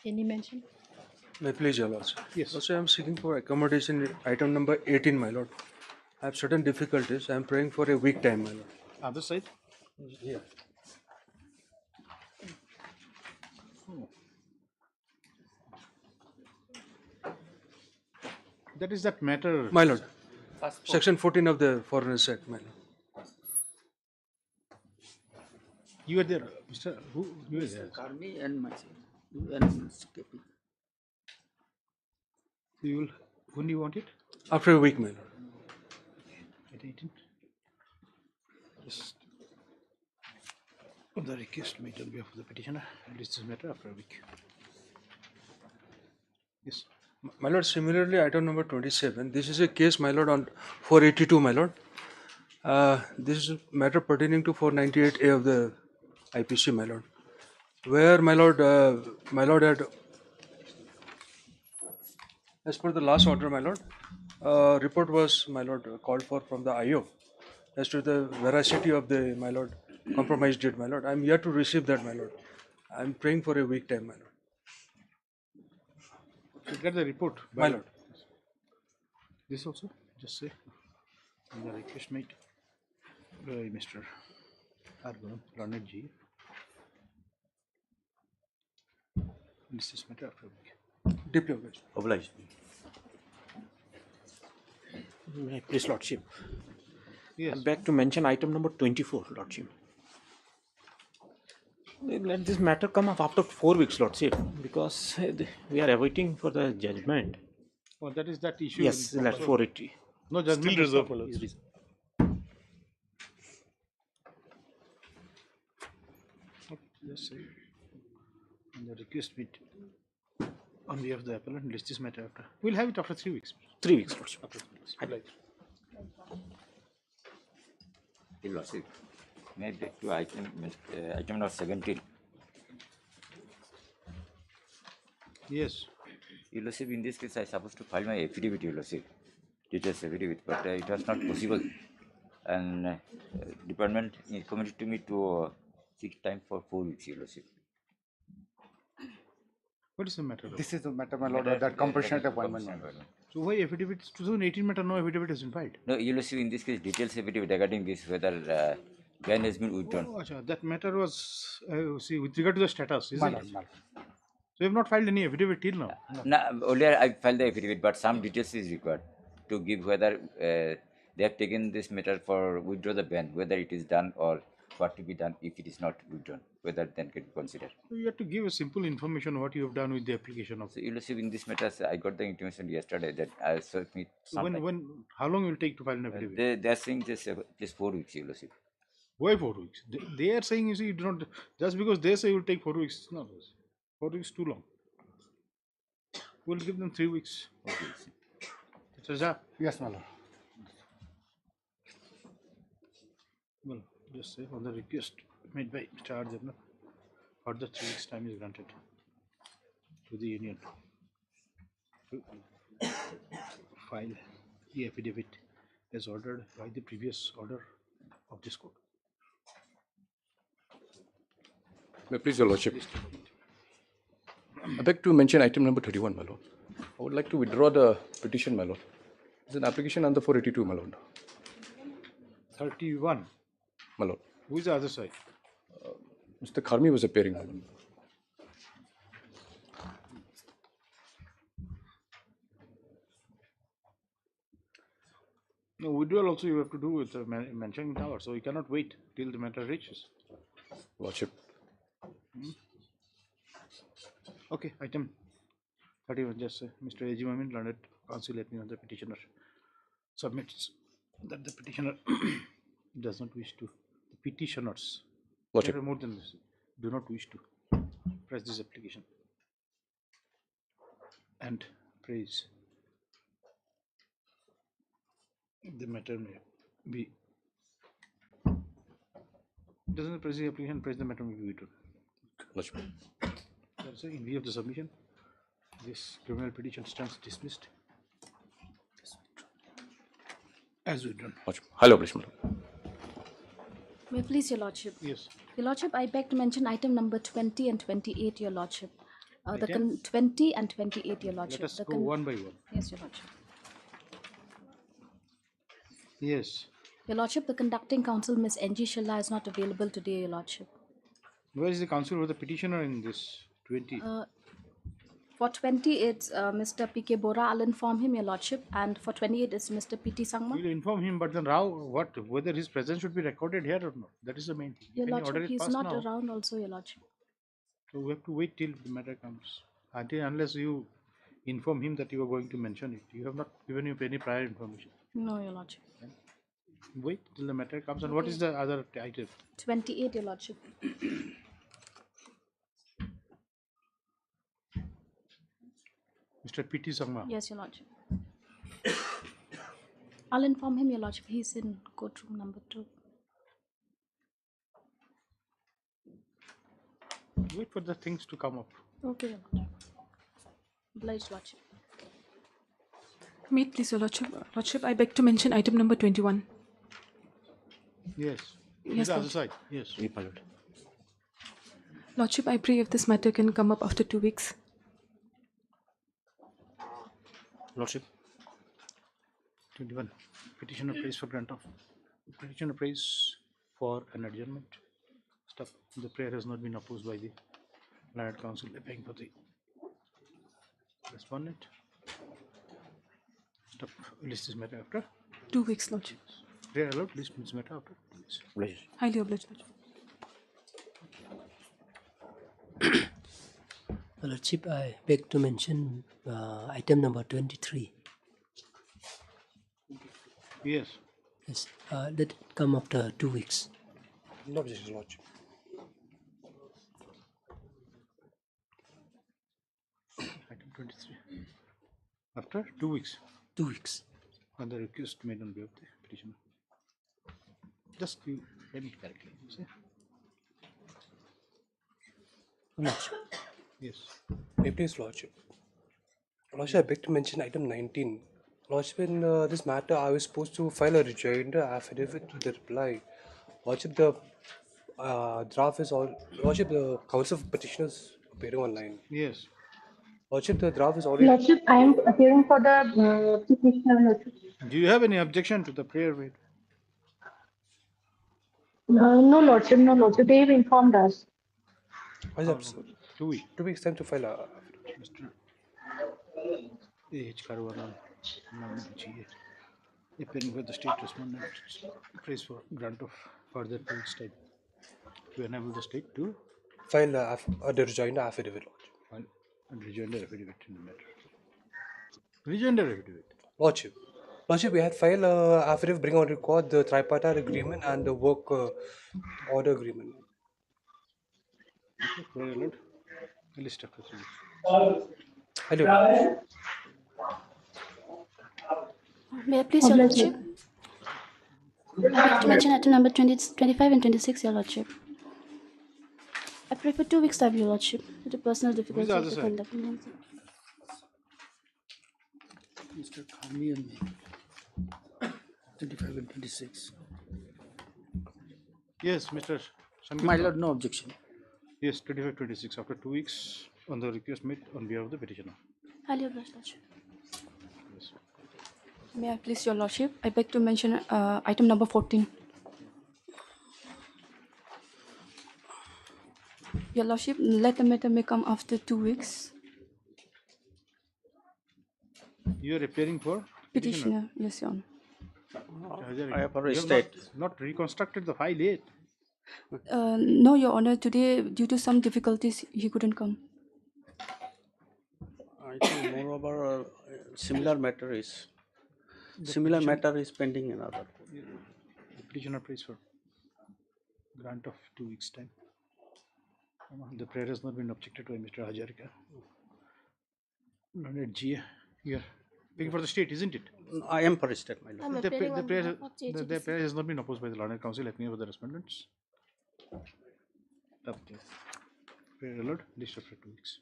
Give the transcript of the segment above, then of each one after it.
Can you mention? May I please, Your Lordship? Yes. Also, I am seeking for accommodation in item number 18, my lord. I have certain difficulties. I am praying for a week time, my lord. Other side? Here. That is that matter. My lord. Section 14 of the Foreigners Act, my lord. You are there, Mr. Who? You are there. Karmi and myself. And skipping. You will, when do you want it? After a week, my lord. At 18? Just on the request made on behalf of the petitioner, list this matter after a week. Yes. My lord, similarly, item number 27. This is a case, my lord, on 482, my lord. This is a matter pertaining to 498A of the IPC, my lord. Where, my lord had, as per the last order, my lord, report was, my lord, called for from the IO as to the veracity of the, my lord, compromise date, my lord. I am yet to receive that, my lord. I am praying for a week time, my lord. So get the report. My lord. This also, just say, on the request made by Mr. Argun Ranadji. List this matter after a week. Deeply obliged. Obliged. Please, Lordship. Yes. I beg to mention item number 24, Lordship. Let this matter come up after 4 weeks, Lordship, because we are awaiting for the judgment. Oh, that is that issue. Yes, let 480. No judgment. Still reserved, is Lordship. okay, just say, on the request made on behalf of the appellant, list this matter after. We'll have it after 3 weeks. 3 weeks, Lordship. After 3 weeks. Obliged. Your Lordship, may I beg to item number 17. Yes. Your Lordship, in this case, I supposed to file my affidavit, Your Lordship, details affidavit, but it was not possible. And department committed to me to seek time for 4 weeks, Your Lordship. What is the matter? This is the matter, my lord, that compassionate appointment. So why affidavit? 2018 matter, no affidavit has been filed. No, Your Lordship, in this case, details affidavit regarding this, whether ban has been withdrawn. Oh, acha, that matter was, see, with regard to the status, isn't My it? lord, my lord. So you have not filed any affidavit till now. No, earlier I filed the affidavit, but some details is required to give whether they have taken this matter for withdraw the ban, whether it is done or what to be done if it is not withdrawn, whether then can be considered. So you have to give a simple information what you have done with the application of. So you will see in this matter, I got the intimation yesterday that I saw me. So how long will it take to file an affidavit? They are saying just 4 weeks, you will see. Why 4 weeks? They are saying, you see, you do not, just because they say it will take 4 weeks, no, 4 weeks too long. We'll give them 3 weeks. Okay. Raja, Yes, my lord. well, just say on the request made by Mr. Arjuna, further 3 weeks time is granted to the union to file the affidavit as ordered by the previous order of this court. May I please, Your Lordship. I beg to mention item number 31, my lord. I would like to withdraw the petition, my lord. It's an application under 482, my lord. 31. My lord. Who is the other side? Mr. Karmi was appearing, my lord. No, withdrawal also you have to do with mentioning tower, so you cannot wait till the matter reaches. Lordship. Okay, item 31. Just Mr. A.G. Mamin, learned counsel, let me know the petitioner submits that the petitioner does not wish to. The petitioners, Lordship. there are more than this, do not wish to press this application and praise the matter may be. Doesn't press the application, press the matter may be withdrawn. Lordship. So, in view of the submission, this criminal petition stands dismissed as withdrawn. Lordship. Hello, please, my lord. May it please, Your Lordship. Yes. Your Lordship, I beg to mention item number 20 and 28, Your Lordship. The Item? 20 and 28, Your Let Lordship. us The go one by one. Yes, Your Lordship. Yes. Your Lordship, the conducting counsel, Miss N.G. Shilla, is not available today, Your Lordship. Where is the counsel for the petitioner in this 20? For 20, it's Mr. P.K. Bora. I'll inform him, Your Lordship. And for 28, it's Mr. P.T. Sangma. We'll inform him, but then how, whether his presence should be recorded here or not? That is the main thing. Your If any order Lordship, is he's passed not now, around also, Your Lordship. so we have to wait till the matter comes. Unless you inform him that you are going to mention it. You have not given him any prior information. No, Your Lordship. Wait till the matter comes. And what is the other item? 28, Your Lordship. Mr. P.T. Sangma. Yes, Your Lordship. I'll inform him, Your Lordship. He's in courtroom number 2. Wait for the things to come up. Okay, Your Lordship. Obliged, Lordship. May it please, Your Lordship. Lordship, I beg to mention item number 21. Yes. Yes, the other Lord. side. Yes. Yes, my lord. Lordship, I pray if this matter can come up after 2 weeks. Lordship. 21. Petitioner prays for grant of. Petitioner prays for an adjournment. Stop. The prayer has not been opposed by the Land Council. Applying for the respondent. Stop. List this matter after. 2 weeks, Lordship. Prayer allowed. List this matter after. Please. Obliged. Highly obliged, Lordship. Lordship, I beg to mention item number 23. Yes. Yes, let it come after 2 weeks. No objection, Lordship. Item 23. After 2 weeks. 2 weeks. On the request made on behalf of the petitioner. Just you read it correctly. See? Lordship. Yes. May it please, Lordship. Lordship, I beg to mention item 19. Lordship, in this matter, I was supposed to file a rejoinder affidavit to the reply. Lordship, the draft is all. Lordship, the council of petitioners appearing online. Yes. Lordship, the draft is already. Lordship, I am appearing for the petitioner. Lordship. Do you have any objection to the prayer made? No, Lordship, no, Lordship. They have informed us. What is that? 2 weeks. 2 weeks time to file a. Mr. A.H. Karwala, appearing for the state respondent, prays for grant of further 2 weeks time to enable the state to File the rejoinder affidavit, Lordship. file a rejoinder affidavit in the matter. Rejoinder affidavit. Lordship. Lordship, we had filed a affidavit bring on record the tripartite agreement and the work order agreement. Okay, prayer allowed. List of facilities. I do. May I please, Your Lordship? I beg to mention item number 25 and 26, Your Lordship. I pray for 2 weeks time, Your Lordship, due to personal difficulties other of the side? conducting. Mr. Khami and me. 25 and 26. Yes, Mr. Sangeet. My lord, no objection. Yes, 25, 26. After 2 weeks, on the request made on behalf of the petitioner. Highly obliged, Lordship. Yes. May I please, Your Lordship? I beg to mention item number 14. Your Lordship, let the matter may come after 2 weeks. You are appearing for Petitioner, yes, Your Honor. I have already stated. Not reconstructed the file yet. No, Your Honor, today, due to some difficulties, he couldn't come. I think moreover, similar matter is pending in other. The petitioner prays for grant of 2 weeks time. The prayer has not been objected by Mr. Hajarika. Learned G, you are paying for the state, isn't it? I am for state, my lord. I'm The appearing on prayer, behalf of the prayer has not been opposed by the Learned Council, appearing for the respondents. Okay. Prayer allowed, list after 2 weeks.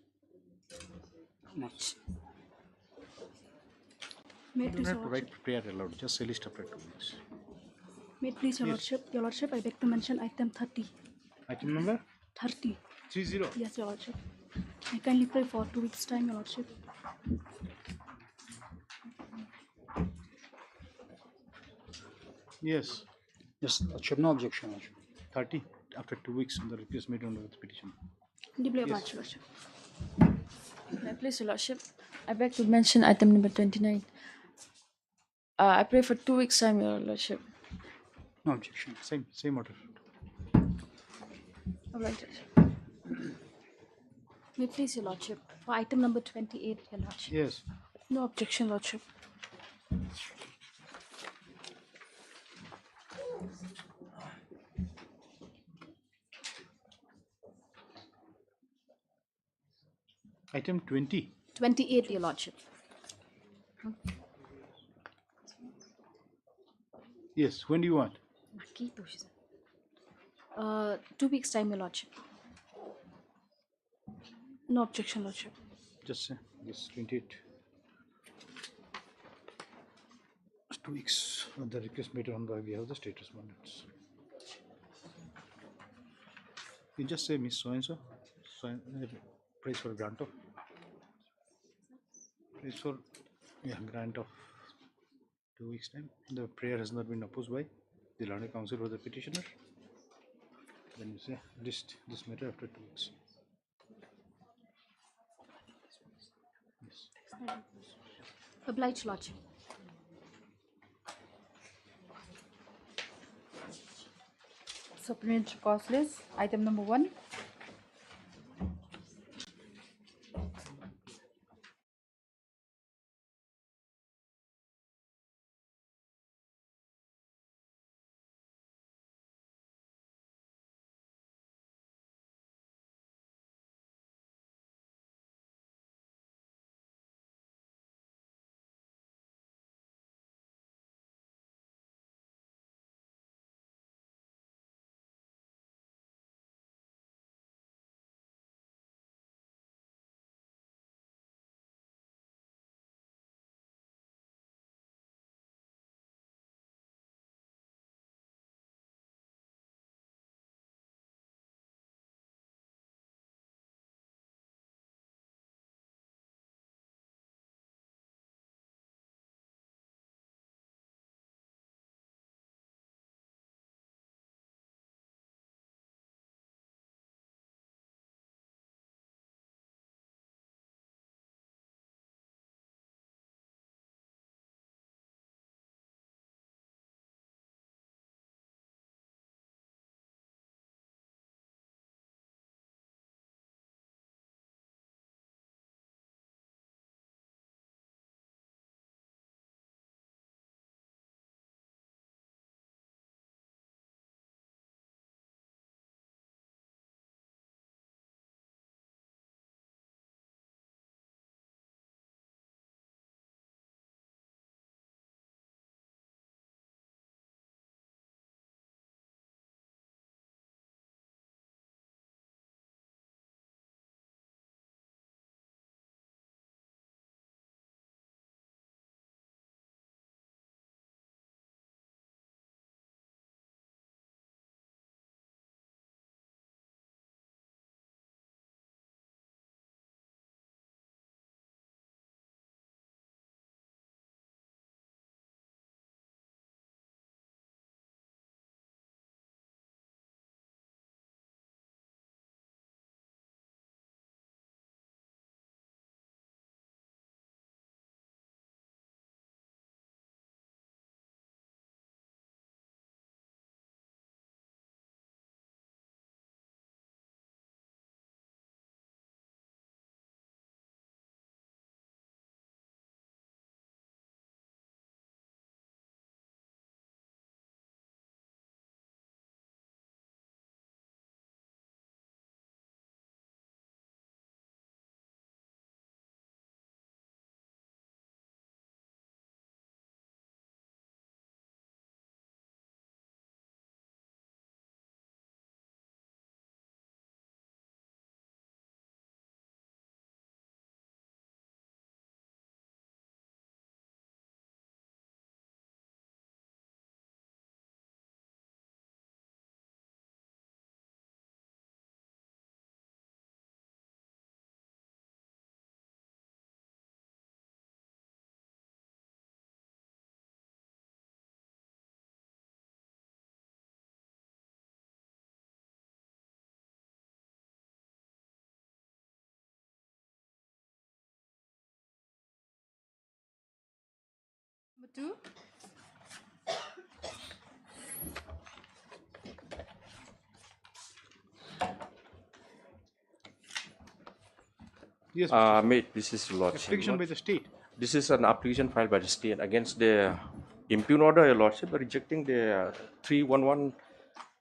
Much. May You it don't please, have Your to Lordship? write prayer allowed, just say list after 2 weeks. May it please, Your Yes. Lordship? Your Lordship, I beg to mention item 30. Item number 30. 30. Yes, Your Lordship. I kindly pray for 2 weeks' time, Your Lordship. Yes. Yes, Lordship, no objection, Lordship. 30 after 2 weeks on the request made under the petition. Deeply Yes. obliged, Lordship. May I please, Your Lordship? I beg to mention item number 29. I pray for 2 weeks' time, Your Lordship. No objection. Same order. Obliged. May it please, Your Lordship, for item number 28, Your Lordship. Yes. No objection, Lordship. Item 20. 28, Your Lordship. Yes. When do you want? 2 weeks' time, Your Lordship. No objection, Lordship. Just say yes. 28. 2 weeks on the request made on by behalf of the state respondents. You just say Miss So and so. Praise for grant of. Praise for grant of 2 weeks time. The prayer has not been opposed by the learned counsel or the petitioner. Then you say list this matter after 2 weeks. Yes. Obliged, Lordship. Supplementary cause list, item number 1. 2. Yes, Mate, this is lordship. application by the state. This is an application filed by the state against the impugn order, your lordship, rejecting the 311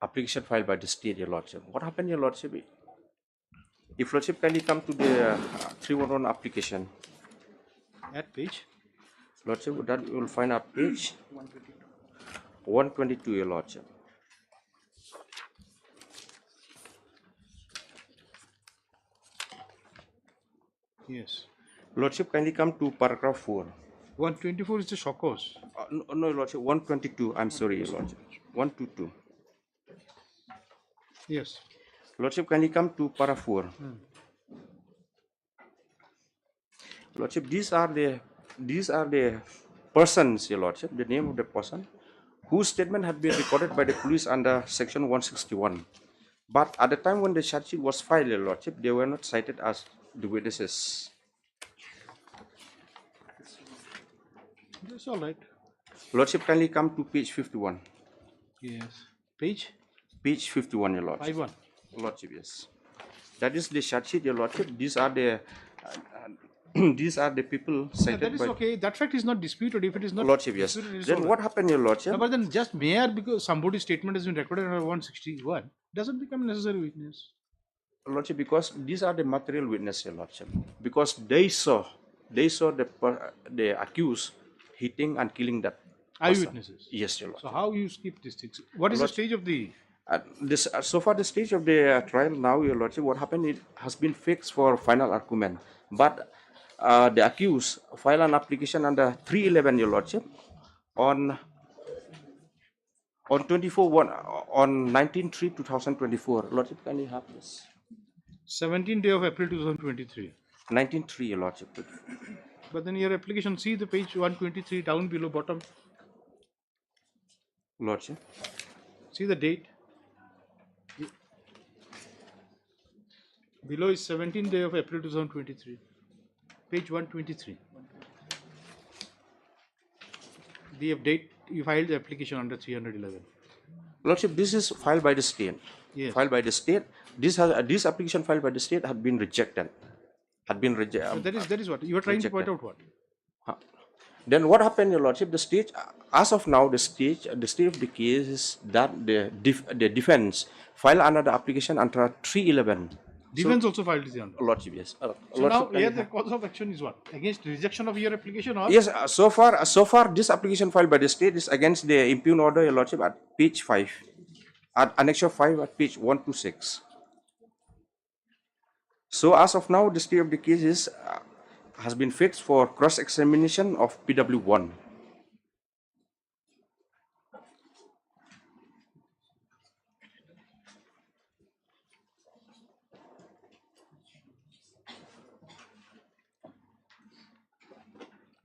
application filed by the state, your lordship. What happened, your lordship? If lordship kindly come to the 311 application, At page lordship, that you will find at page 122, your lordship. yes. Lordship kindly come to paragraph 4. 124 is the shock cause. No, your lordship, 122. I'm sorry, your lordship. 122. Yes. Lordship kindly come to para 4. Lordship, these are the persons, your lordship, the name of the person whose statement had been recorded by the police under section 161. But at the time when the charge sheet was filed, your lordship, they were not cited as the witnesses. That's all right. Lordship, kindly come to page 51. Yes. Page? Page 51, your lordship. 51. Lordship, yes. That is the charge sheet, your lordship. These are the these are the people cited That is by okay. That fact is not disputed. If it is not lordship, yes. disputed, it is Then all what right. happened, your lordship? No, but then just mere because somebody's statement has been recorded under 161 doesn't become necessary witness. Lordship, because these are the material witnesses, your lordship. Because they saw the accused hitting and killing that person. Eyewitnesses. Yes, your lordship. So how you skip these things? What is the Lordship, stage of the? So far, the stage of the trial now, your lordship, what happened? It has been fixed for final argument, but the accused filed an application under 311, your lordship, on 19/3/2024. Lordship, can you have this? 17th day of April 2023. 19/3, your lordship. But then your application, see the page 123 down below bottom. Lordship. See the date. Below is 17th day of April 2023. Page 123. The date you filed the application under 311. Lordship, this is filed by the state. Yes. Filed by the state. This application filed by the state had been rejected. So that is what you are trying to point out. What? Then what happened, your lordship? The stage, as of now, the state of the case is that the defense filed another application under 311. Defense also filed this under. Lordship, yes. So now here the cause of action is what? Against rejection of your application or? Yes. So far, this application filed by the state is against the impugn order, your lordship, at page 5, at annexure 5 at page 126. So as of now, the state of the case has been fixed for cross-examination of PW1.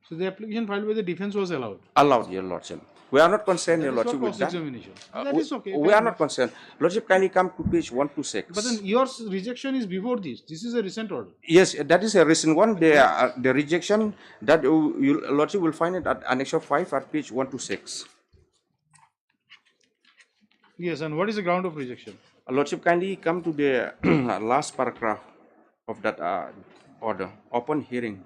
So the application filed by the defense was allowed. Allowed, your lordship. We are not concerned, your lordship, with that. That is okay. We are not concerned. Lordship, kindly come to page 126. But then your rejection is before this. This is a recent order. Yes, that is a recent one. The rejection that lordship will find it at annexure 5 at page 126. Yes, and what is the ground of rejection? Lordship, kindly come to the last paragraph of that order. Upon hearing.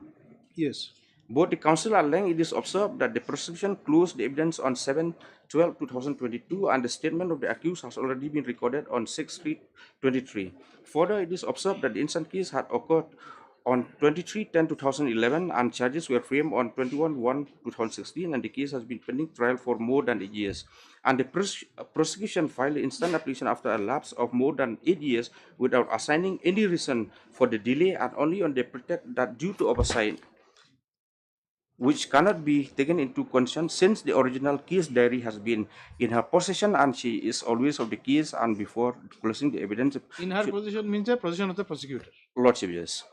Yes. Both the counsel at length, it is observed that the prosecution closed the evidence on 7/12/2022 and the statement of the accused has already been recorded on 6/3/23. Further, it is observed that the instant case had occurred on 23/10/2011 and charges were framed on 21/1/2016 and the case has been pending trial for more than 8 years. And the prosecution filed the instant application after a lapse of more than 8 years without assigning any reason for the delay and only on the pretext that due to oversight, which cannot be taken into consideration since the original case diary has been in her possession and she is always of the case and before closing the evidence. In her possession means a possession of the prosecutor. Lordship, yes.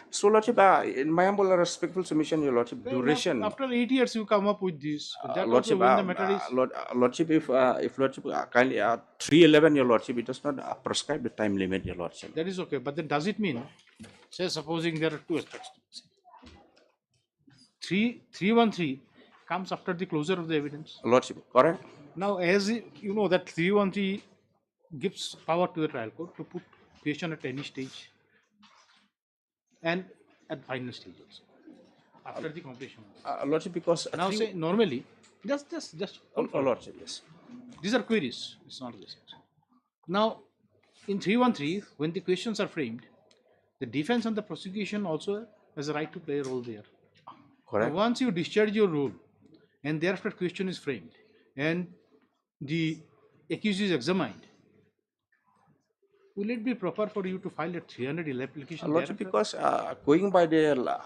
So, Lordship, in my humble respectful submission, your Lordship, duration. After 8 years, you come up with this. That Lordship, also when the matter is. Lordship, if Lordship kindly 311, your Lordship, it does not prescribe the time limit, your Lordship. That is okay, but then does it mean, say, supposing there are two aspects. 313 comes after the closure of the evidence. Lordship, correct? Now, as you know that 313 gives power to the trial court to put question at any stage and at final stage also, after the completion. Lordship, because Now say normally, just Lordship, yes. These are queries, it's not this. Now, in 313, when the questions are framed, the defense and the prosecution also has a right to play a role there. Correct. Now, once you discharge your role, and thereafter question is framed, and the accused is examined, will it be proper for you to file a 311 application? Lordship, because going by the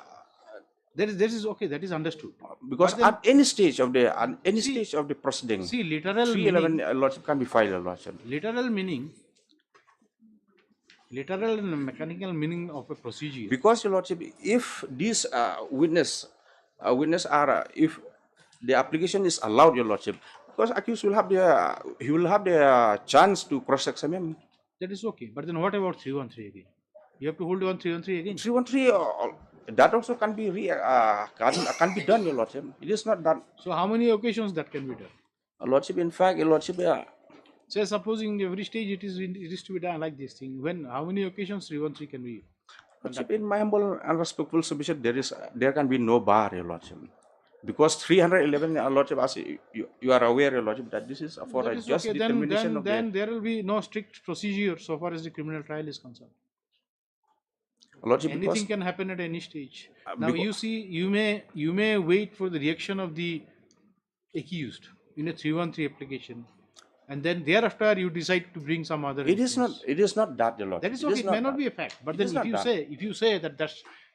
that is okay. That is understood. Because But then, at any stage of the proceeding, see, literal 311 meaning, Lordship can be filed, Lordship. literal meaning, literal and mechanical meaning of a procedure. Because, Your Lordship, if these witness are if the application is allowed, Your Lordship, because accused will have the chance to cross-examine. That is okay. But then what about 313 again? You have to hold on 313 again. 313 that also can be can be done, Your Lordship. It is not done. So how many occasions that can be done? Lordship, in fact, Your Lordship, say supposing every stage it is to be done like this thing. When how many occasions 313 can be? Lordship, in my humble and respectful submission, there can be no bar, Your Lordship. Because 311, Lordship, as you are aware, Your Lordship, that this is for That a is just okay. determination of Then there will be no strict procedure so far as the criminal trial is concerned. Lordship, Anything can happen at any stage. Now you see, you may wait for the reaction of the accused in a 313 application, and then thereafter you decide to bring some other. It is not that, Your Lordship. That is okay. It may not be a fact, but then if you say that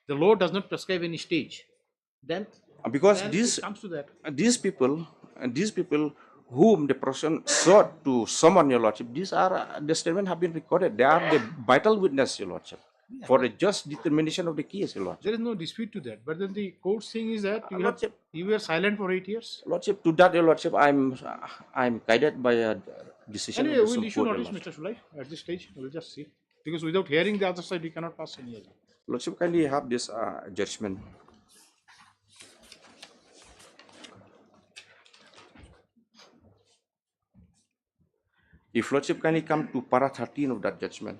the law does not prescribe any stage, then because then these it comes to that. these people whom the person sought to summon, Your Lordship, these are the statement have been recorded. They are the vital witness, Your Lordship, for the just determination of the case, Your Lordship. There is no dispute to that. But then the court's thing is that you were silent for 8 years. Lordship, to that, Your Lordship, I'm guided by a decision. Anyway, of the we'll issue Supreme Court, notice, Mr. Sulai, at this stage. We'll just see. Because without hearing the other side, we cannot pass any other. Lordship, kindly have this judgment. If Lordship kindly come to para 13 of that judgment.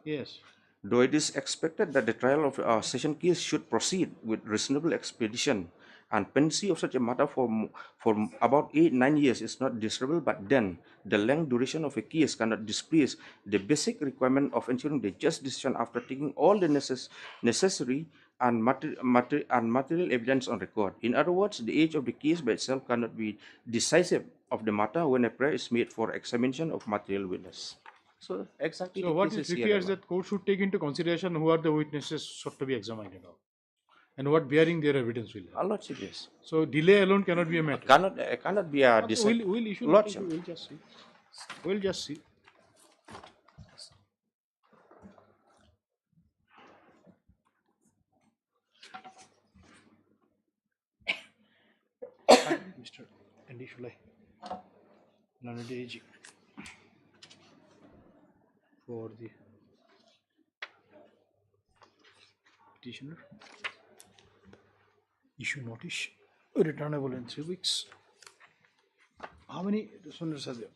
Yes. Though it is expected that the trial of a session case should proceed with reasonable expedition, and pendency of such a matter for about 8-9 years is not desirable, but then the length duration of a case cannot displace the basic requirement of ensuring the just decision after taking all the necessary and material evidence on record. In other words, the age of the case by itself cannot be decisive of the matter when a prayer is made for examination of material witness. So exactly. So what it requires that court should take into consideration who are the witnesses sought to be examined and what bearing their evidence will have. Lordship, yes. So delay alone cannot be a matter. Cannot be a decision. We'll issue. Lordship. We'll just see. We'll just see. Mr. Andy Shulai, learned AG, for the petitioner. Issue notice, returnable in 3 weeks. How many respondents are there?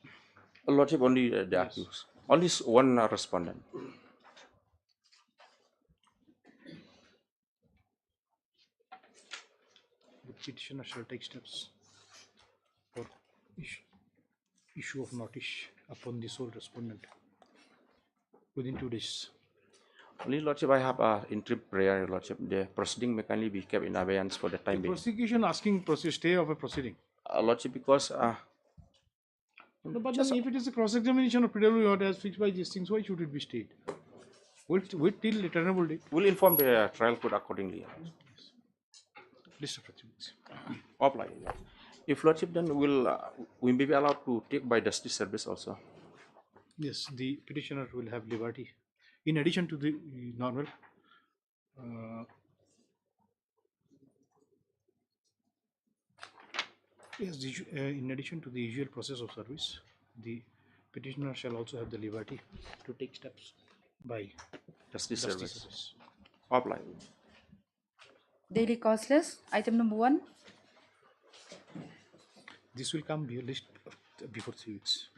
Lordship, only the accused. Only one respondent. The petitioner shall take steps for issue of notice upon the sole respondent within 2 days. Only, Lordship, I have an interim prayer, Lordship. The proceeding may kindly be kept in abeyance for the time being. Prosecution asking stay of a proceeding. Lordship, because no, but then if it is a cross-examination of PW as fixed by these things, why should it be stayed? Wait till returnable date. We'll inform the trial court accordingly. List of documents. Apply. If Lordship, then we may be allowed to take by justice service also. Yes, the petitioner will have liberty. In addition to the normal yes, in addition to the usual process of service, the petitioner shall also have the liberty to take steps by Justice Justice Service. Service. Apply. Daily costless, item number 1. This will come be list before 3 weeks.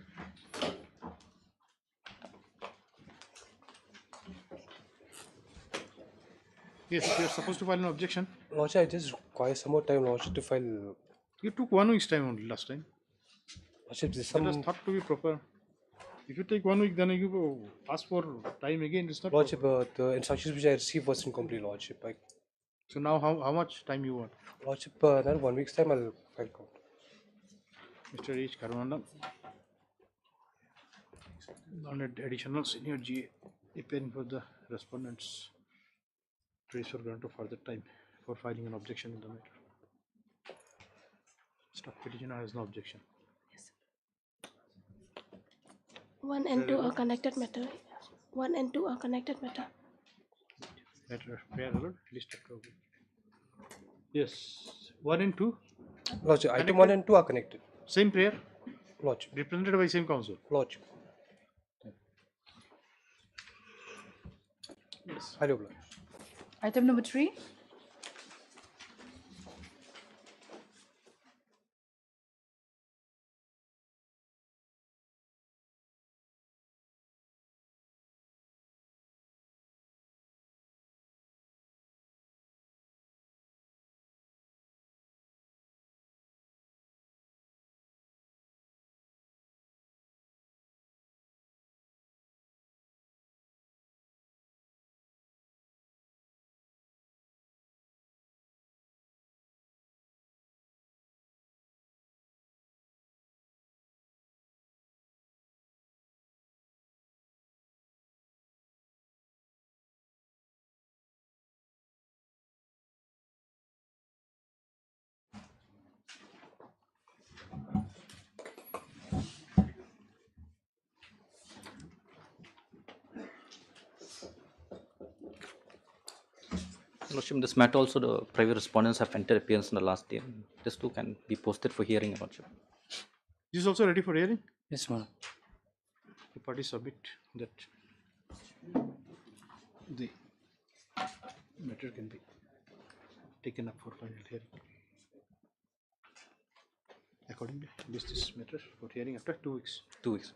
Yes, you are supposed to file an objection. Lordship, I just require some more time, Lordship, to file. You took 1 week's time only last time. Lordship, there's That was some. thought to be proper. If you take 1 week, then you ask for time again. It's not Lordship, proper. the instructions which I received was incomplete, Lordship. So now how much time you want? Lordship, another 1 week's time I'll file count. Mr. H. Karunanam, learned additional senior GA, appearing for the respondents, prays for grant of further time for filing an objection in the matter. Staff petitioner has no objection. 1 and 2 are connected matter. 1 and 2 are connected matter. Matter prayer alert, list of yes, 1 and 2. Lordship, item 1 and 2 are connected. Same prayer. Lordship. Represented by same counsel. Lordship. Yes. Hello, Lord. Item number 3. Lordship, in this matter also the private respondents have entered appearance in the last day. This too can be posted for hearing, Lordship. This is also ready for hearing? Yes, madam. The party submit that the matter can be taken up for final hearing. Accordingly, this matter for hearing after 2 weeks. 2 weeks.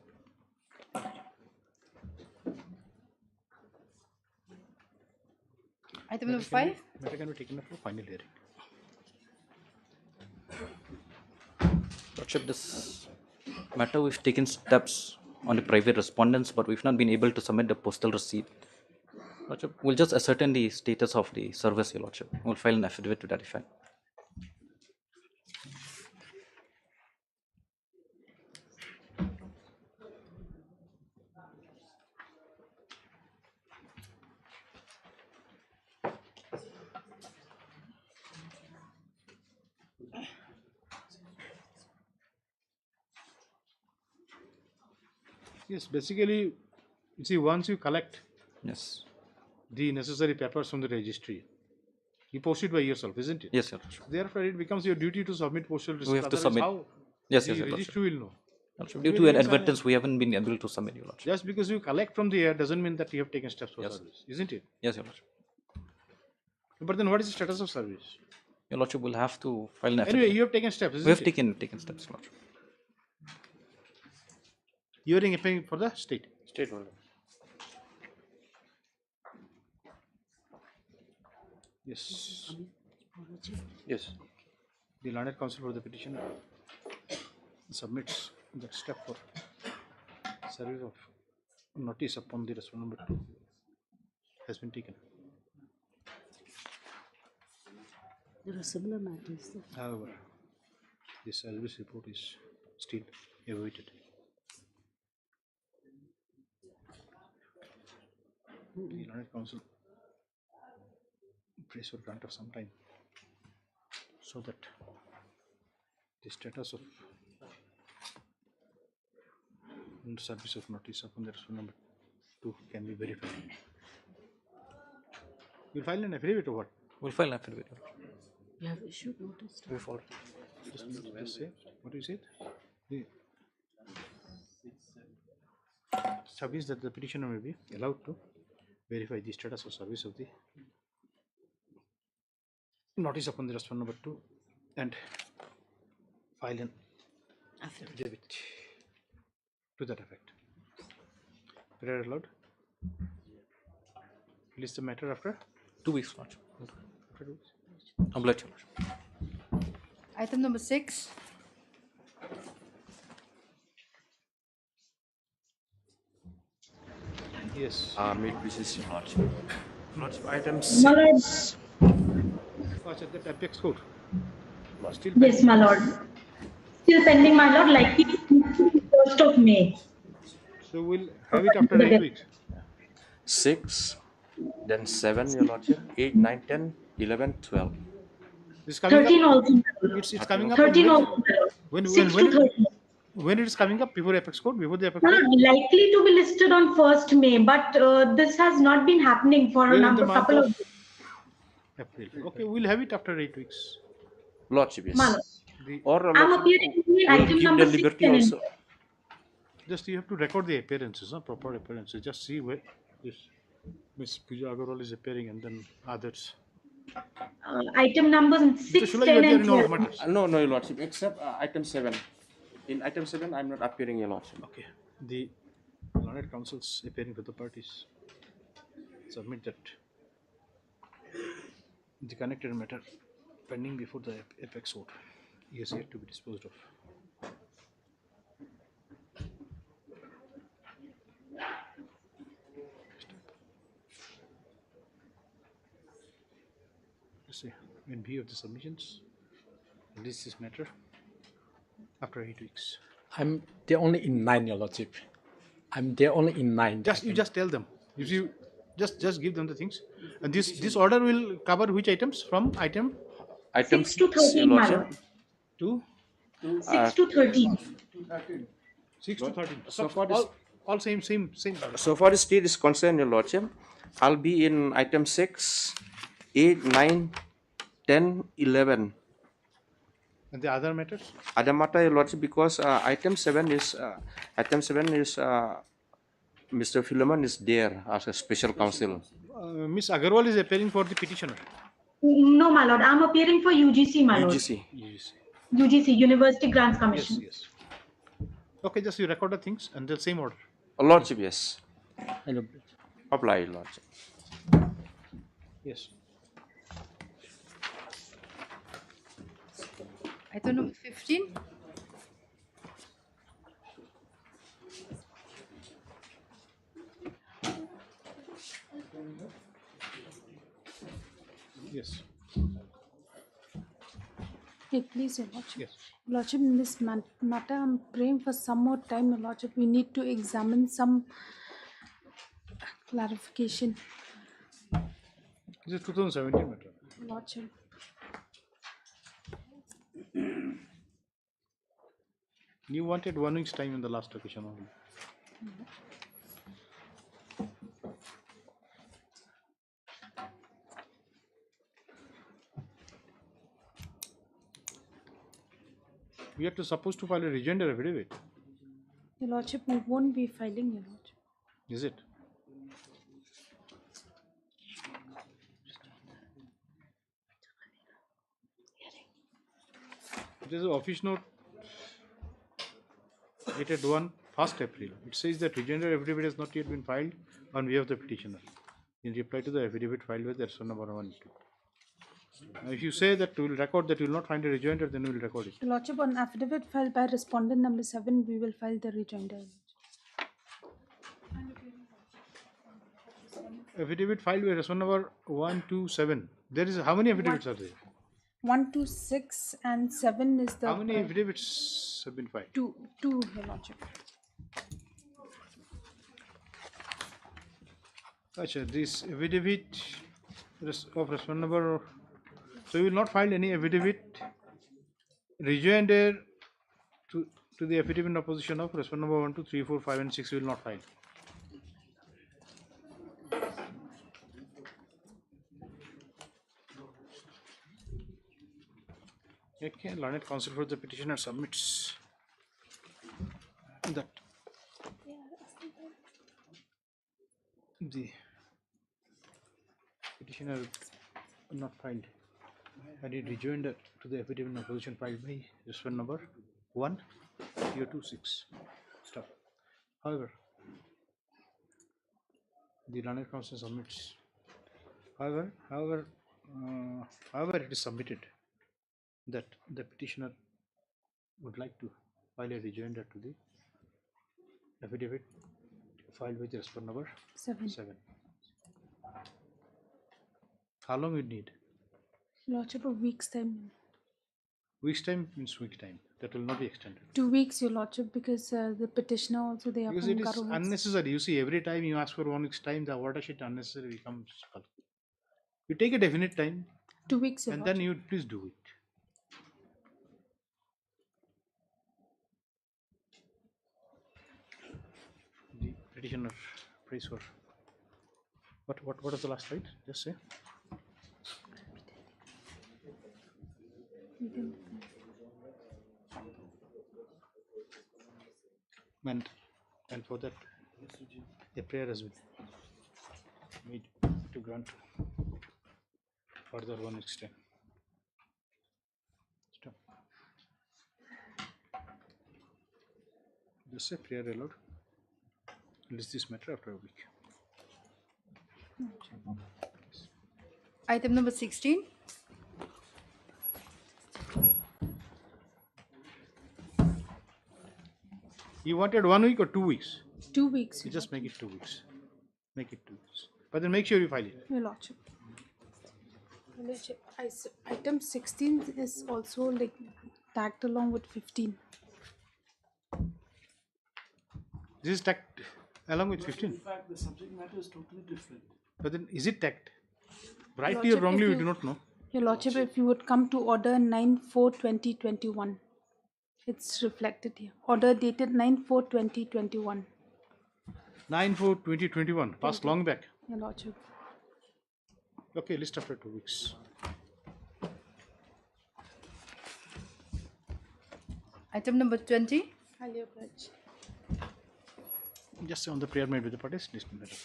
Item number 5. Matter can be taken up for final hearing. Lordship, this matter we've taken steps on the private respondents, but we've not been able to submit the postal receipt. Lordship, we'll just ascertain the status of the service, Your Lordship. We'll file an affidavit to that effect. Yes, basically, you see, once you collect yes the necessary papers from the registry, you post it by yourself, isn't it? Yes, Your Lordship. Therefore, it becomes your duty to submit postal receipt. We have to Otherwise, submit. How Yes, the yes, Your registry Lordship. will know. Lordship, due to an advertence, we haven't been able to submit, Your Lordship. Just because you collect from the air doesn't mean that you have taken steps for Yes. service, isn't it? Yes, Your Lordship. But then what is the status of service? Your Lordship will have to file an Anyway, affidavit. you have taken steps, isn't We have it? taken steps, Your Lordship. You are applying for the state. State one. Yes. Yes. The learned counsel for the petitioner submits that step for service of notice upon the respondent number 2 has been taken. There are similar matters. However, the service report is still awaited. The learned counsel prays for grant of some time so that the status of service of notice upon the respondent number 2 can be verified. You'll file an affidavit or what? We'll file an affidavit. You have issued notice. We've already. Just say, what is it? The service that the petitioner may be allowed to verify the status of service of the notice upon the respondent number 2 and file an affidavit to that effect. Prayer allowed. List the matter after 2 weeks, Lordship. after 2 weeks. Obliged, Your Lordship. Item number 6. Yes. May it please your Lordship. Lordship, item My lord. 6. That apex code. Still Yes, my lord. Still pending, my lord, like 1st of May. So we'll have it after 8 weeks. 6, then 7, your Lordship, 8, 9, 10, 11, 12. It's coming 13 up. also. It's coming up. 13 in also. when 6 to 13. when it is coming up before apex code, before the apex No, code. likely to be listed on 1st May, but this has not been happening for We are in the a month couple of of April. Okay, we'll have it after 8 weeks. Lordship, yes. my lord. The, Or I'm Lordship, appearing in we'll item keep number the 6 liberty and also. just you have to record the appearances, proper appearances. Just see where this Miss Puja Agarwal is appearing and then others. item numbers 6, Shula, 10 you are there and in all 12. matters. No, your Lordship, except item 7. In item 7, I'm not appearing, your Lordship. Okay. The learned counsels appearing for the parties submit that the connected matter pending before the apex court is yet to be disposed of. Let's see, in view of the submissions, release this matter after 8 weeks. I'm there only in 9, Your Lordship. I'm there only in 9. You just tell them. If you just give them the things, and this order will cover which items from item 6 to 13, my lord. to 6 to 13. 6 to 13. So far, this, all same. so far the state is concerned, your Lordship. I'll be in item 6, 8, 9, 10, 11. And the other matters? Other matter, your Lordship, because item 7 is Mr. Philemon is there as a special counsel. Miss Agarwal is appearing for the petitioner. No, my lord. I'm appearing for UGC, my lord. UGC. UGC, University Grants Commission. Yes. Okay, just you record the things and the same order. Lordship, yes. Apply, Lordship. Yes. Item number 15. Yes. Hey, please, Your Lordship. Yes. Your Lordship, in this matter, I'm praying for some more time, Your Lordship. We need to examine some clarification. This is 2017 matter. Your Lordship. You wanted 1 week's time in the last occasion only. We are supposed to file a rejoinder affidavit. Your Lordship, we won't be filing, Your Lordship. Is it? It is an office note dated 1st April. It says that rejoinder affidavit has not yet been filed on behalf of the petitioner in reply to the affidavit filed with the number 1 and 2. Now, if you say that we will record that you will not find a rejoinder, then we will record it. Your Lordship, on affidavit filed by respondent number 7, we will file the rejoinder. Affidavit filed by respondent number 1, 2, 7. There is how many affidavits are there? 1, 2, 6 and 7 is the... How many affidavits have been filed? Two, Your Lordship. Achha, this affidavit of respondent number, so you will not file any affidavit rejoinder to the affidavit in opposition of respondent number 1, 2, 3, 4, 5 and 6 you will not file. Okay, learned counsel for the petitioner submits that the petitioner not filed. I need rejoinder to the affidavit of opposition filed by respondent number 1 026. Stop. However, the Learned Counsel submits. However, it is submitted that the petitioner would like to file a rejoinder to the affidavit filed with respondent number 7. How long you need? Lordship, a week's time. Week's time means week time. That will not be extended. 2 weeks, Your Lordship, because the petitioner also they are Because from it is governments. unnecessary. You see, every time you ask for 1 week's time, the watershed unnecessary becomes. You take a definite time. 2 weeks, Your and Lordship. then you please do it. The petitioner prays for. What is the last slide? Just say. And for that, a prayer has been made to grant further 1 week's time. Stop. Just say prayer aloud. List this matter after a week. Item number 16. You wanted 1 week or 2 weeks? 2 weeks. You just make it 2 weeks. Make it 2 weeks. But then make sure you file it. Your Lordship. Your Lordship, item 16 is also like tagged along with 15. This is tagged along with 15. In fact, the subject matter is totally different. But then is it tagged? Rightly or Lordship, wrongly, if we do not know. Your Lordship, if you would come to order 9/4/2021, it's reflected here. Order dated 9/4/2021. 9/4/2021. Passed long back. Your Lordship. Okay, list after 2 weeks. Item number 20. I'll pledge. Just on the prayer made with the parties, list matter.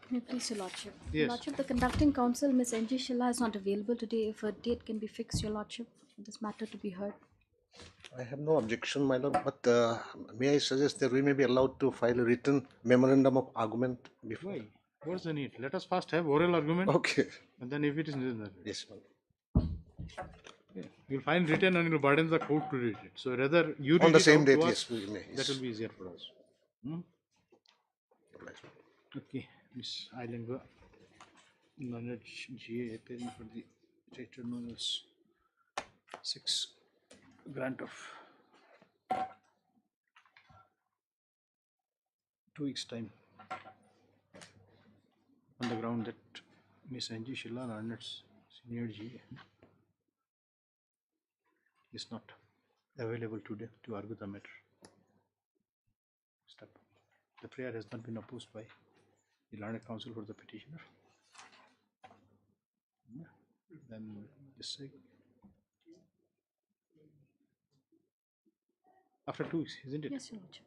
May it please, Your Lordship. Yes. Your Lordship, the conducting counsel, Ms. N.G. Shilla, is not available today. If a date can be fixed, Your Lordship, for this matter to be heard. I have no objection, my lord, but may I suggest that we may be allowed to file a written memorandum of argument before? Why? What's the need? Let us first have oral argument. Okay. And then if it is necessary. Yes, my lord. Yeah. You'll find written and you'll burden the court to read it. So rather you On read the it same out date, to yes, us, we may. that Yes. will be easier for us. Okay, Miss Ailenga, knowledge GA appearing for the chapter known as 6 grant of 2 weeks time on the ground that Miss N.G. Shilla, Learned's senior GA, is not available today to argue the matter. Step. The prayer has not been opposed by the Learned Counsel for the petitioner. Yeah. Then just say after 2 weeks, isn't it? Yes, Your Lordship.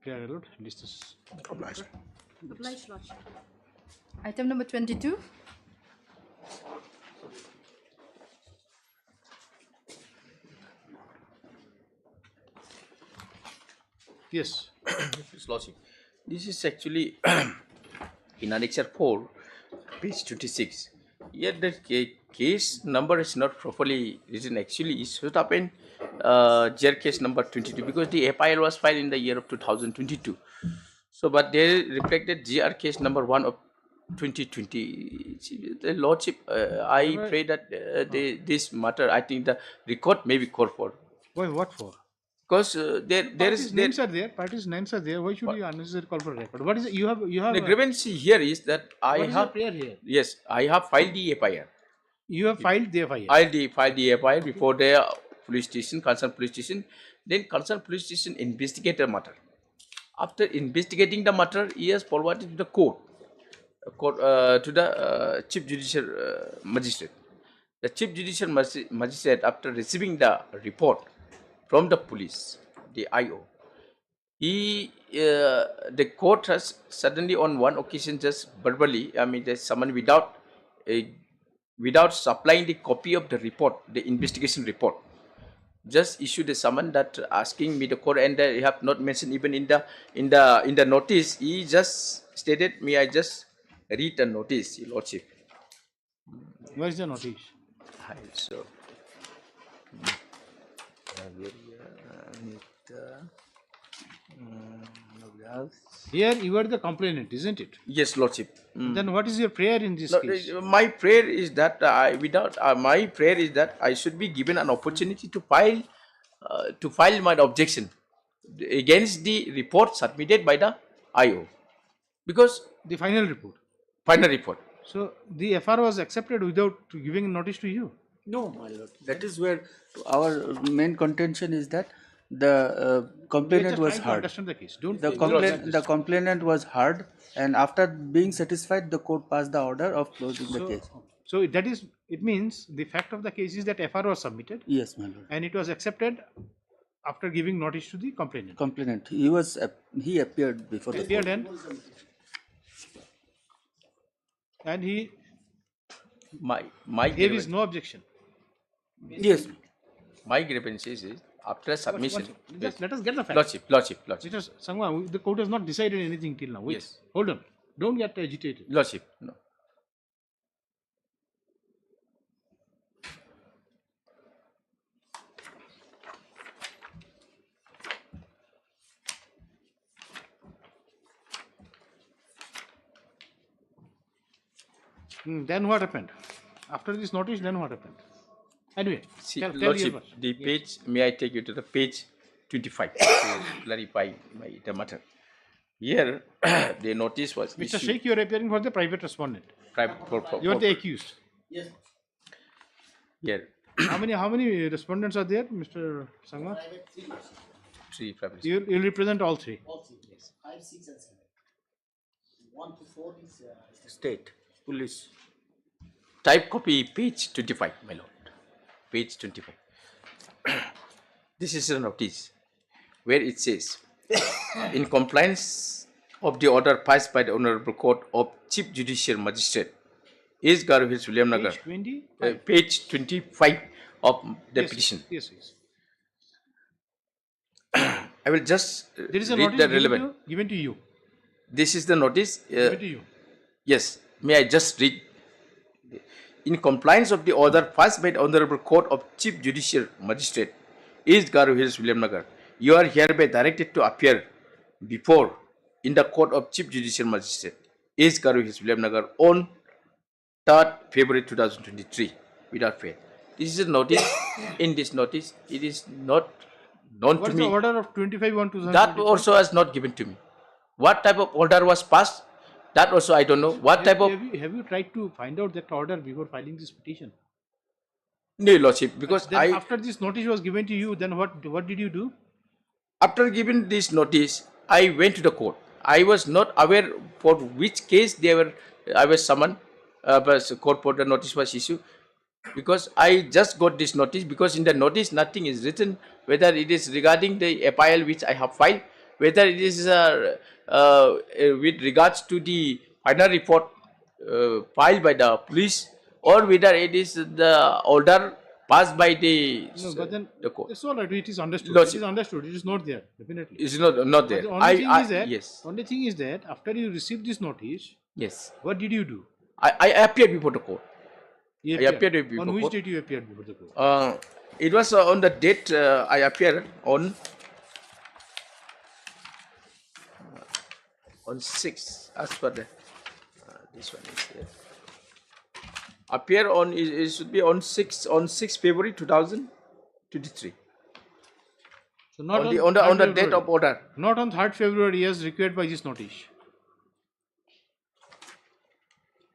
Prayer allowed. List is obliged. Obliged, Lordship. Item number 22. Yes. His Lordship, this is actually in Annexure 4, page 26. Yet the case number is not properly written. Actually, it should have been GR case number 22 because the FIR was filed in the year of 2022. So, but they reflected GR case number 1 of 2020. The Lordship, I pray that this matter, I think the record may be called for. Why? What for? Because there is names are there. Parties' names are there. Why should you unnecessarily call for record? What is it? You have the grievance here is that I What is have the prayer here? Yes, I have filed the FIR. You have filed the FIR. Filed the FIR before the police station, concerned police station. Then concerned police station investigate the matter. After investigating the matter, he has forwarded to the court, to the chief judicial magistrate. The chief judicial magistrate, after receiving the report, from the police, the IO. The court has suddenly on one occasion just verbally, just summoned without supplying the copy of the report, the investigation report. Just issued a summon that asking me the court, and they have not mentioned even in the notice. He just stated me, I just read the notice, Your Lordship. Where is the notice? So. Here you are the complainant, isn't it? Yes, Lordship. Then what is your prayer in this case? My prayer is that my prayer is that I should be given an opportunity to file my objection against the report submitted by the IO, because the final report. Final report. So the FR was accepted without giving notice to you. No, my lord. That is where our main contention is that the complainant was heard. Understand the case. Don't The complainant was heard, and after being satisfied, the court passed the order of closing the case. So that is, it means the fact of the case is that FR was submitted. Yes, my lord. And it was accepted after giving notice to the complainant. Complainant. He appeared before the court. And he my there is no objection. Yes. My grievance is after submission. Just let us get the facts. Lordship. Because Sangma, the court has not decided anything till now. Wait. Yes. Hold on. Don't get agitated. Lordship. No. Then what happened? After this notice, then what happened? Anyway, see, tell Lordship, the page, may I take you to the page 25 to clarify the matter. Here, the notice was Mr. issued. Sheikh, you are appearing for the private respondent. You are the accused. Yes. Here. How many respondents are there, Mr. Sangma? Three private. You will represent all three. All three, yes. 5, 6, and 7. 1 to 4 is state, police. Type copy page 25, my lord. Page 25. This is a notice where it says, in compliance of the order passed by the Honorable Court of Chief Judicial Magistrate, is Garu Hills, William Nagar. Page 20? Page 25 of the petition. Yes. I will just There is a read notice the relevant. given to you. This is the notice. Given to you. Yes. May I just read? In compliance of the order passed by the Honorable Court of Chief Judicial Magistrate, East Garu Hills, William Nagar, you are hereby directed to appear before in the Court of Chief Judicial Magistrate, East Garu Hills, William Nagar, on 3rd February 2023, without fail. This is a notice. In this notice, it is not known What to is me. the order of 25/1/2023? That also has not given to me. What type of order was passed? That also I don't know. What type of... Have you tried to find out that order before filing this petition? No, Lordship, because then after this notice was given to you, then what did you do? After giving this notice, I went to the court. I was not aware for which case I was summoned, but court order notice was issued, because I just got this notice, because in the notice nothing is written, whether it is regarding the FIL which I have filed, whether it is with regards to the final report filed by the police, or whether it is the order passed by the court. It's all right. It is understood. Lordship. It is understood. It is not there. Definitely. It's not there. But the Yes. only thing is that after you received this notice, Yes. what did you do? I appeared before the court. You I appeared before On which court. date you appeared before the court? It was on the date I appeared on 6, as per the this one is here. Appear on it should be on 6 February 2023. So not on the date of order. Not on 3rd February as required by this notice.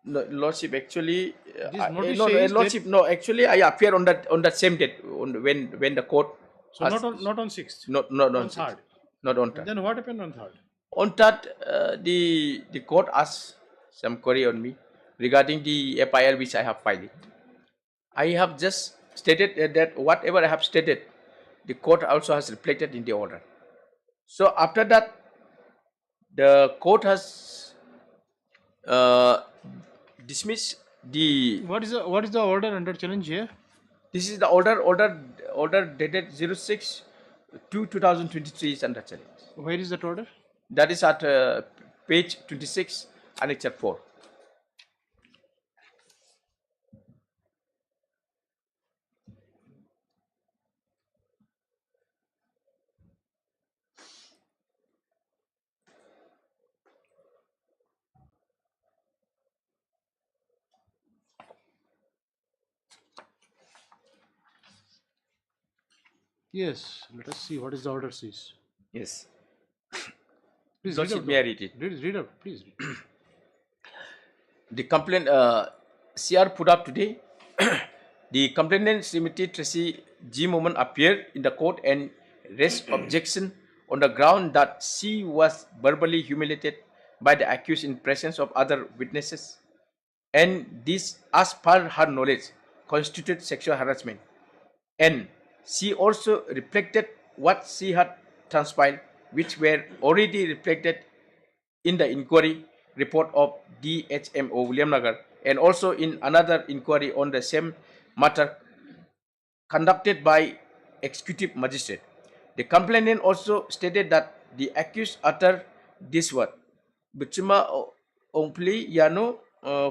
No, Lordship, actually, notice no, says Lordship, no, actually, I appear on that same date when the court. So not on 6th. Not on 3rd. Not on 3rd. Then what happened on 3rd? On 3rd, the court asked some query on me regarding the FIL which I have filed. I have just stated that whatever I have stated, the court also has reflected in the order. So after that, the court has dismissed the. What is the order under challenge here? This is the order dated 06/2/2023 is under challenge. Where is that order? That is at page 26, Annexure 4. Yes. Let us see what is the order says. Yes. Please Lordship, read out. may I read it? Read out, please. The complaint CR put up today. The complainant Srimati Tracy G. Moman appeared in the court and raised objection on the ground that she was verbally humiliated by the accused in presence of other witnesses, and this, as per her knowledge, constituted sexual harassment. And she also reflected what she had transpired, which were already reflected in the inquiry report of DHMO William Nagar, and also in another inquiry on the same matter conducted by executive magistrate. The complainant also stated that the accused uttered this word, "Bicima ompli yano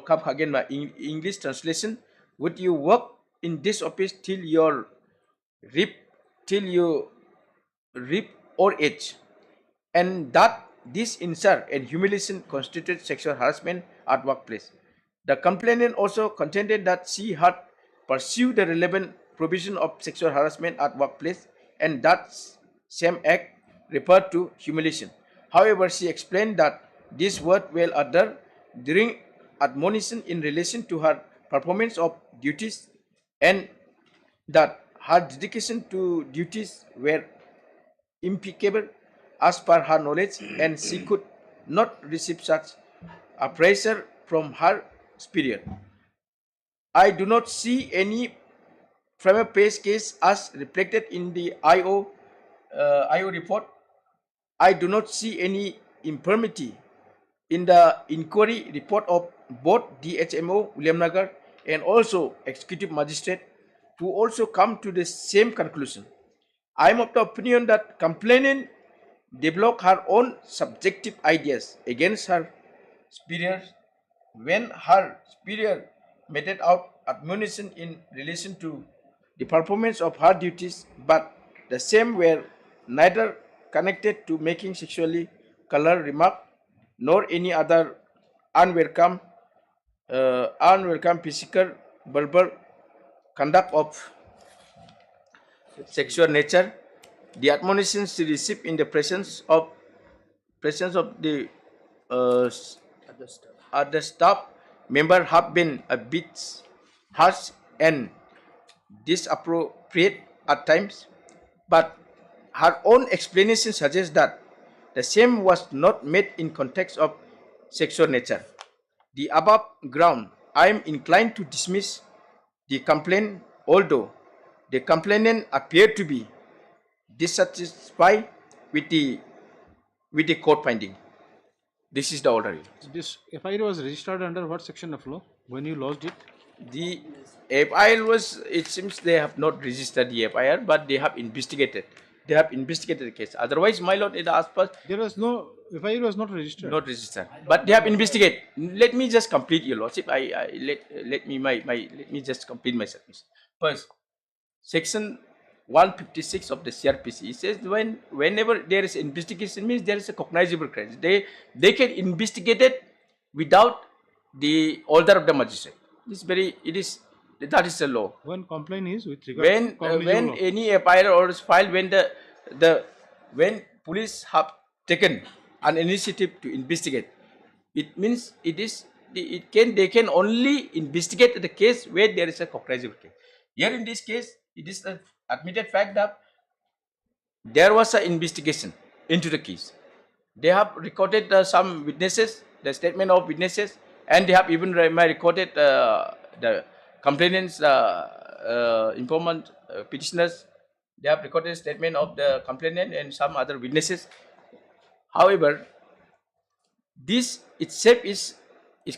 kap hagen ma." English translation: "Would you work in this office till you rip or age?" And that this insult and humiliation constituted sexual harassment at workplace. The complainant also contended that she had pursued the relevant provision of sexual harassment at workplace, and that same act referred to humiliation. However, she explained that these words were uttered during admonition in relation to her performance of duties, and that her dedication to duties were impeccable as per her knowledge, and she could not receive such a pressure from her superior. I do not see any prima facie case as reflected in the IO report. I do not see any infirmity in the inquiry report of both DHMO William Nagar and also executive magistrate, who also come to the same conclusion. I am of the opinion that complainant developed her own subjective ideas against her superior when her superior meted out admonition in relation to the performance of her duties, but the same were neither connected to making sexually colored remark nor any other unwelcome physical, verbal conduct of sexual nature. The admonitions she received in the presence of the other staff member have been a bit harsh and disappropriate at times, but her own explanation suggests that the same was not made in context of sexual nature. The above ground, I am inclined to dismiss the complaint, although the complainant appeared to be dissatisfied with the court finding. This is the order. This FIR was registered under what section of law when you lodged it? The FIR was, it seems they have not registered the FIR, but they have investigated. They have investigated the case. Otherwise, my lord, it asked first. There was no, FIR was not registered. Not registered. But they have investigated. Let me just complete, your lordship. Let me just complete my sentence. First, section 156 of the CRPC says whenever there is investigation, means there is a cognizable crime. They can investigate it without the order of the magistrate. That is the law. When complaint is with regard to when law. any FIR or is filed, when police have taken an initiative to investigate, it means they can only investigate the case where there is a cognizable case. Here in this case, it is an admitted fact that there was an investigation into the case. They have recorded some witnesses, the statement of witnesses, and they have even recorded the complainants, informant, petitioners, They have recorded statement of the complainant and some other witnesses. However, this itself is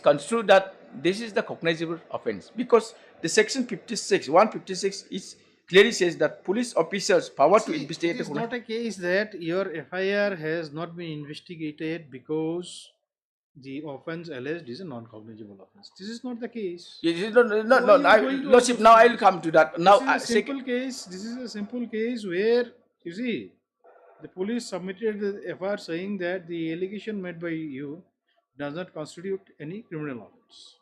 construed that this is the cognizable offence because the section 56, 156 is clearly says that police officers power to investigate. It is not a case that your FIR has not been investigated because the offence alleged is a non-cognizable offence. This is not the case. Lordship, now I will come to that. Now, This is a simple case. This is a simple case where you see the police submitted the FIR saying that the allegation made by you does not constitute any criminal offence.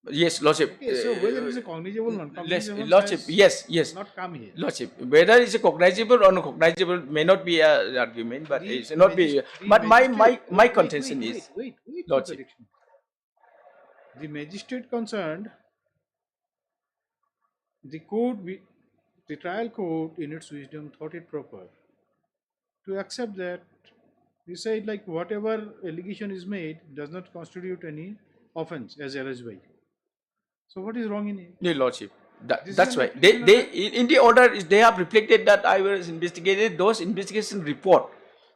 Yes, Lordship. Okay, so whether it is a cognizable or non-cognizable, Lordship, yes. not come here. Lordship, whether it's a cognizable or non-cognizable may not be an argument, but it should not be. But my contention is, wait, Lordship. The magistrate concerned, the trial court in its wisdom thought it proper to accept that. We said like whatever allegation is made does not constitute any offence as alleged by you. So what is wrong in it? No, Lordship. That's why they in the order they have reflected that I was investigated those investigation report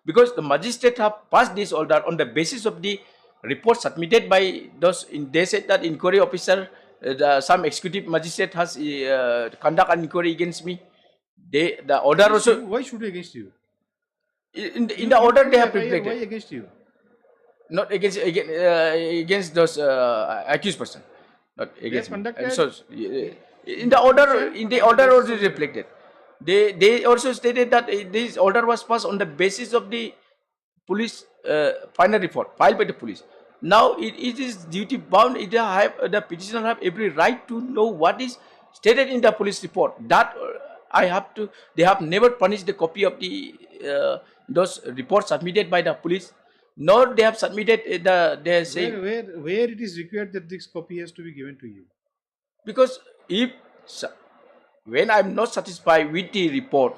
because the magistrate have passed this order on the basis of the report submitted by those. They said that inquiry officer, some executive magistrate has conduct an inquiry against me. The order also. Why should against you? In the order they have reflected. Why against you? Not against those accused person. Not against me. And so in the order also reflected. They also stated that this order was passed on the basis of the police final report filed by the police. Now it is duty bound. The petitioner have every right to know what is stated in the police report. That they have never punished the copy of the those reports submitted by the police, nor they have submitted they say where it is required that this copy has to be given to you. Because when I'm not satisfied with the report,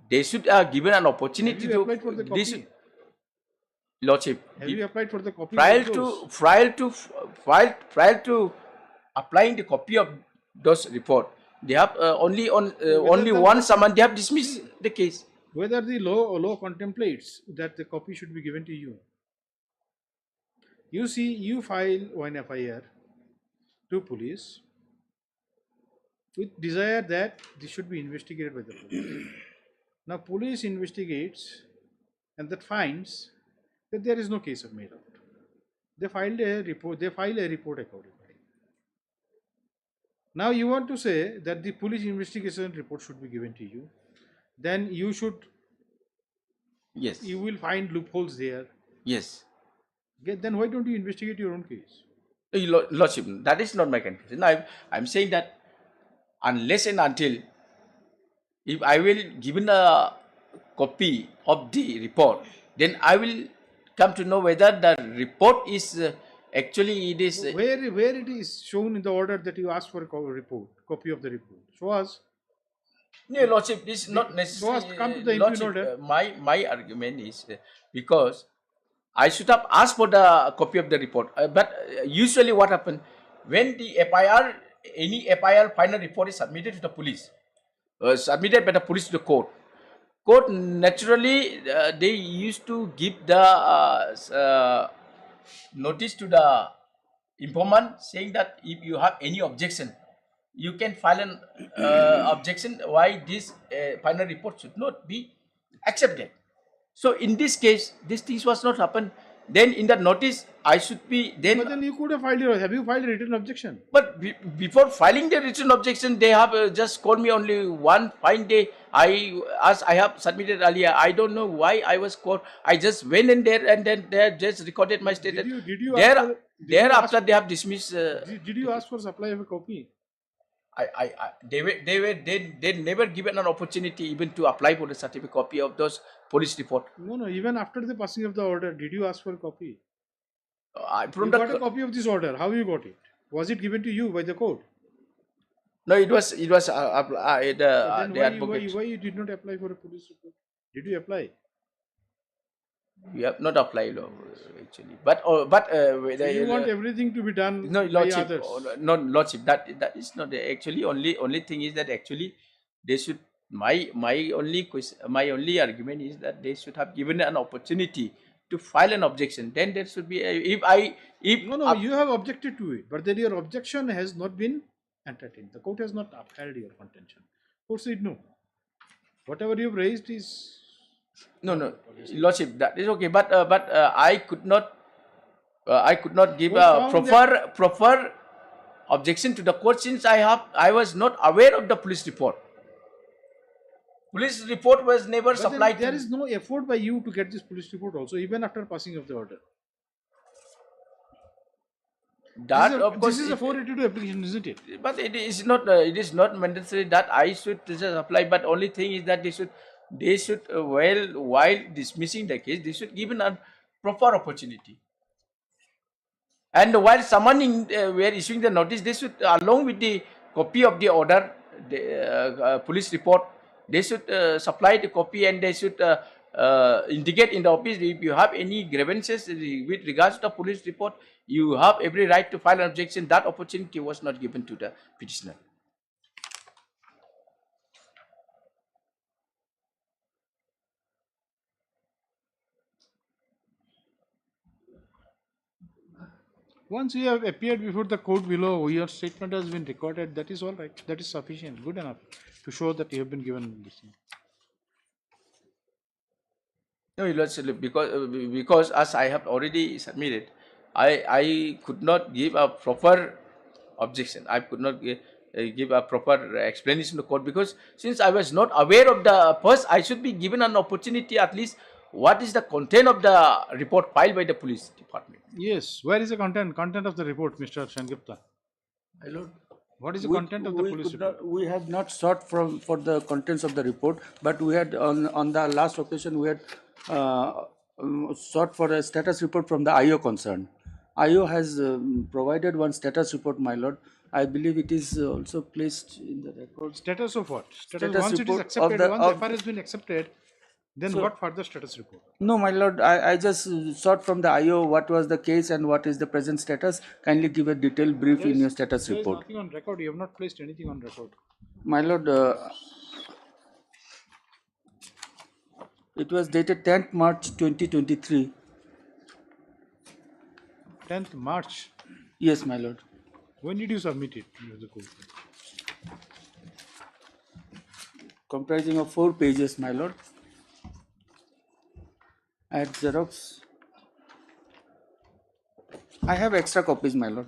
they should have given an opportunity to. Applied for the copy? Lordship, have you applied for the copy? Prior to applying the copy of those report, they have only one summon. They have dismissed the case. Whether the law contemplates that the copy should be given to you. You see, you file one FIR to police with desire that this should be investigated by the police. Now, police investigates and that finds that there is no case of made out. They filed a report. They file a report accordingly. Now, you want to say that the police investigation report should be given to you. Then you should. Yes. You will find loopholes there. Yes. Then why don't you investigate your own case? Lordship, that is not my conclusion. I'm saying that unless and until if I will given a copy of the report, then I will come to know whether the report is actually it is where it is shown in the order that you ask for a copy of the report. Show us. No, Lordship, this is not necessary. So come to the Lordship, my argument is because I should have asked for the copy of the report. But usually what happens when the any FIR final report is submitted to the police, submitted by the police to the court. Court naturally they used to give the notice to the informant saying that if you have any objection, you can file an objection why this final report should not be accepted. So in this case, this thing was not happened. Then in that notice, I should be then. But then you could have filed. Have you filed a written objection? But before filing the written objection, they have just called me only one fine day. As I have submitted earlier, I don't know why I was called. I just went in there and then they just recorded my statement. Thereafter they have dismissed. Did you ask for supply of a copy? They never given an opportunity even to apply for the certificate copy of those police report. No. Even after the passing of the order, did you ask for a copy? You got a copy of this order. How you got it? Was it given to you by the court? No, it was the advocate. Why you did not apply for a police report? Did you apply? We have not applied actually, but so you want everything to be done by others? No, Lordship. That is not actually only thing is that actually they should My only question, my only argument is that they should have given an opportunity to file an objection. Then there should be if No, you have objected to it, but then your objection has not been entertained. The court has not upheld your contention. Court said no. Whatever you've raised is no, Lordship, that is okay, but I could not give Court a found proper objection to the court since I was not aware of the police report. Police report was never but then supplied. there is no effort by you to get this police report also, even after passing of the order. That This is a 482 application, isn't it? But it is not mandatory that I should just apply. But only thing is that they should while dismissing the case, they should give a proper opportunity. And while summoning, we are issuing the notice, they should, along with the copy of the order, the police report, they should supply the copy, and they should indicate in the office if you have any grievances with regards to the police report, you have every right to file an objection. That opportunity was not given to the petitioner. Once you have appeared before the court below, your statement has been recorded. That is all right. That is sufficient, good enough to show that you have been given this thing. No, because as I have already submitted, I could not give a proper objection. I could not give a proper explanation to court because since I was not aware of the first, I should be given an opportunity at least what is the content of the report filed by the police department. Yes, where is the content of the report, Mr. Shangupta? My lord, What is the content of the police report? we have not sought for the contents of the report, but we had on the last occasion we had sought for a status report from the IO concerned. IO has provided one status report, my lord. I believe it is also placed in the record. Status of what? Status Once it is report accepted, of once FIR has been accepted, then So- what further status report? No, my lord, I just sought from the IO what was the case and what is the present status. Kindly give a detailed brief in your status There is report. nothing on record. You have not placed anything on record. My lord, it was dated 10th March 2023. 10th March. Yes, my lord. When did you submit it to the court? Comprising of 4 pages, my lord. At Xerox. I have extra copies, my lord.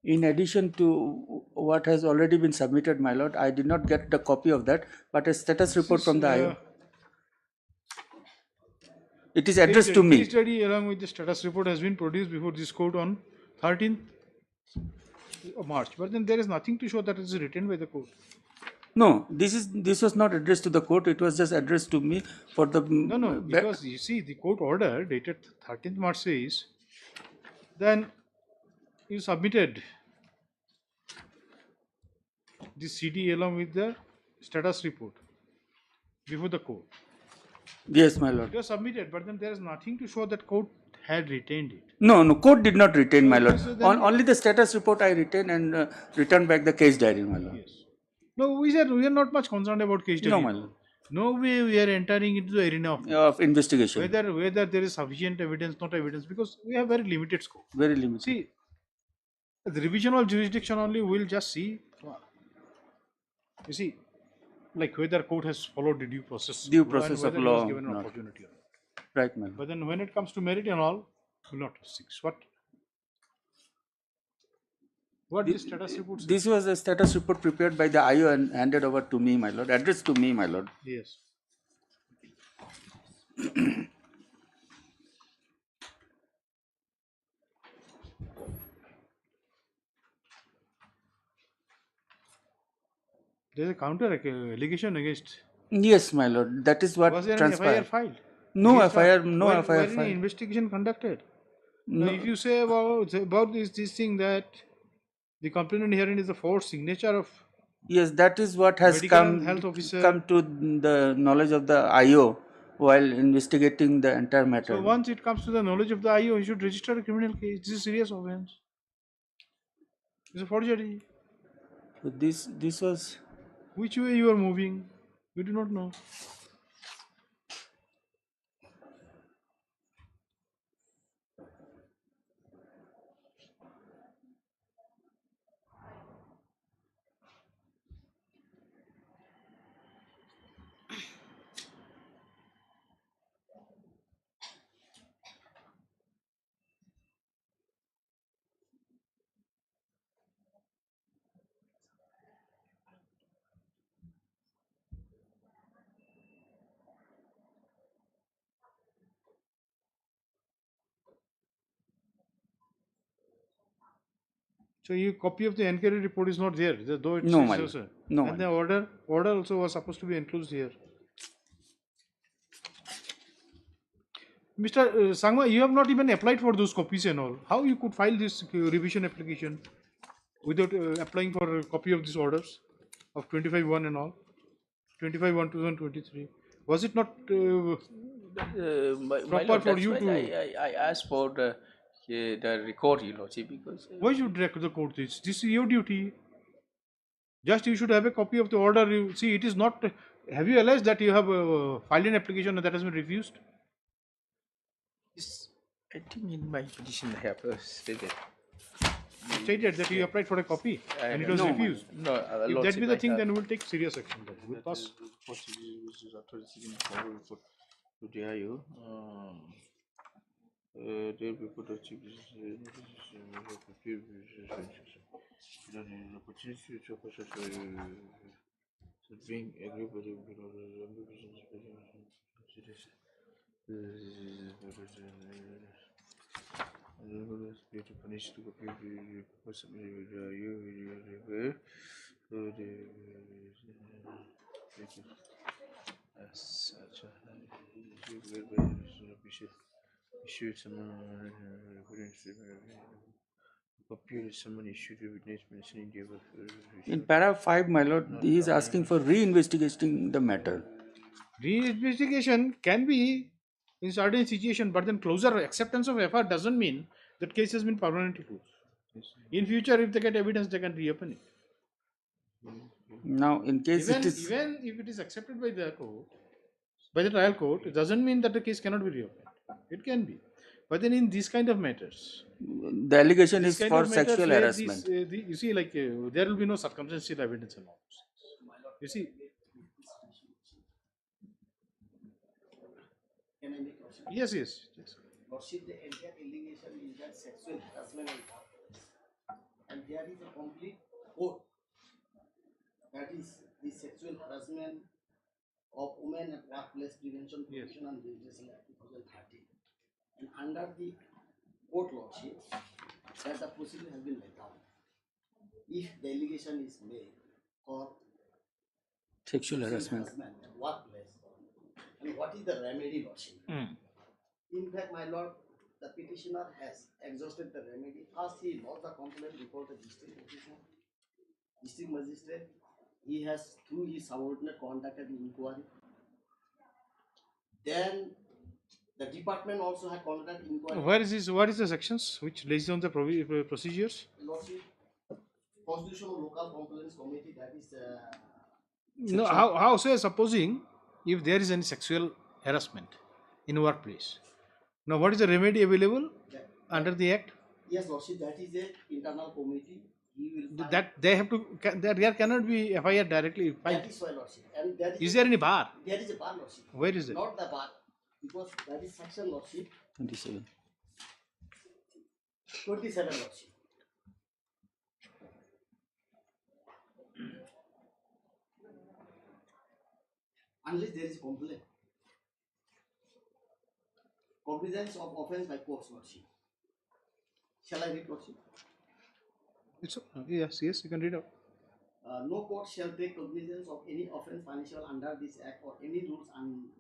In addition to what has already been submitted, my lord, I did not get the copy of that, but a status report from the IO. It is addressed to me. Case study along with the status report has been produced before this court on 13th of March. But then there is nothing to show that it is written by the court. No, this was not addressed to the court. It was just addressed to me for the. No, because you see the court order dated 13th March says, then you submitted the CD along with the status report before the court. Yes, my lord. It was submitted, but then there is nothing to show that court had retained it. No, court did not retain, my lord. So then- Only the status report I retained and returned back the case diary, my lord. Yes. No, we are not much concerned about case No, diary. my lord. No way we are entering into the arena Of investigation. whether there is sufficient evidence, not evidence, because we have very limited scope. Very limited. See, the revisional jurisdiction only will just see. You see, like whether court has followed the due process. Due and process of whether it law, was given an not. opportunity or not. Right, my lord. But then when it comes to merit and all, will not see. What this status report says? This was a status report prepared by the IO and handed over to me, my lord. Addressed to me, my lord. Yes. There is a counter allegation against. Yes, my lord. That is what Was there an transpired. FIR filed? No Against FIR, her? no Were FIR any filed. investigation conducted? No. Now, if you say about this thing that the complainant herein is the forged signature of Yes, that is what has medical and come health officer. come to the knowledge of the IO. while investigating the entire matter. So once it comes to the knowledge of the IO, he should register a criminal case. This is serious offence. It's a forgery. So this was. Which way you are moving? We do not know. So your copy of the inquiry report is not there, though it No, says my so, lord. sir. No, my And the order also was supposed to be enclosed here. Mr. Sangma, you have not even applied for those copies and all. How you could file this revision application without applying for a copy of these orders of 25-1 and all? 25-1 2023. Was it not My proper lord, for that's you why to? I asked for the record, you know, see, because Why should the court this? This is your duty. Just you should have a copy of the order. You see, it is not. Have you realized that you have filed an application and that has been refused? I think in my petition I have stated. You stated that you applied for a copy and it was No, refused. no, If that Lordship, be the I thing, have. then we will take serious action. We'll pass. Which is authorizing forward for to the IO. There before the chief being agreeable to punish to possibly you as such issued someone popular someone issued a witness mentioning In para 5, my lord, he is asking for re-investigating the matter. Re-investigation can be in certain situation, but then closure acceptance of FR doesn't mean that case has been permanently closed. In future, if they get evidence, they can reopen it. Now, in case Even it is. even if it is accepted by the court, by the trial court, it doesn't mean that the case cannot be reopened. It can be, but then in these kind of matters, The allegation these is kind for of matters sexual where harassment. you see, like there will be no circumstantial evidence and all. You see, Can I make question? yes, yes, yes. Lordship, the entire allegation is that sexual harassment is workplace. And there is a complete code that is the sexual harassment of women at workplace prevention, protection and rehabilitation act 2013. And under the court lordship, that the procedure has been laid down. If the allegation is made for Sexual harassment. at workplace, and what is the remedy, lordship? In fact, my lord, the petitioner has exhausted the remedy. First, he lodged the complaint before the district magistrate. He has, through his subordinate, conducted the inquiry. Then, the department also had conducted inquiry. Where is this? What is the sections which lays down the procedures? Lordship, Constitutional Local Complaints Committee, that is. No, how say supposing if there is any sexual harassment in workplace. Now, what is the remedy available under the act? Yes, Lordship, that is a internal committee. He will find. That they have to. There cannot be FIR directly filed. That is why, Lordship. And there Is there any bar? There is a bar, Lordship. Where is it? Not the bar, because that is section, Lordship. 27. 27, Lordship. Unless there is a complaint. Cognizance of offence by courts, Lordship. Shall I read, Lordship? It's yes, you can read out. No court shall take cognizance of any offence punishable under this act or any rules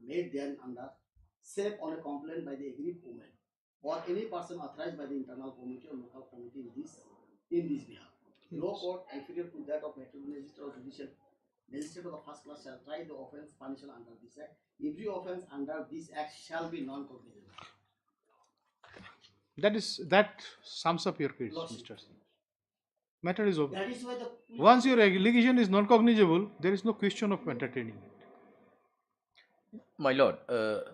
made therein under, save on a complaint by the aggrieved woman or any person authorized by the internal committee or local committee in this behalf. No court inferior to that of metropolitan magistrate or judicial Magistrate of the first class shall try the offence punishable under this act. Every offence under this act shall be non-cognizable. That sums up your case, Lordship. Mr. Singh. Matter is over. That is why the Once your allegation is non-cognizable, there is no question of entertaining it. My lord,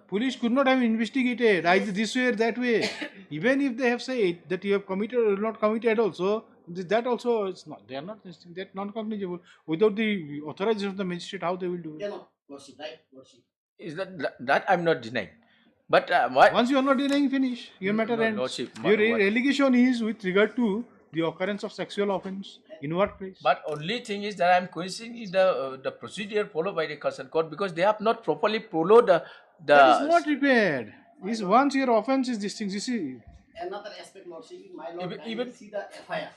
Police could not have investigated either this way or that way. Even if they have said that you have committed or not committed also, that also is not. They are not that non-cognizable. Without the authorization of the magistrate, how they will do it? cannot, Lordship, right, Lordship. is that I'm not denying, but Once you are not denying, finish. Your matter No, ends. Lordship, Your what- allegation is with regard to the occurrence of sexual offence in workplace. But only thing is that I'm questioning the procedure followed by the concerned court because they have not properly followed the. That is not repaired. Is once your offence is this thing. You see, Another aspect, Lordship, my lord, Even- see the FIR.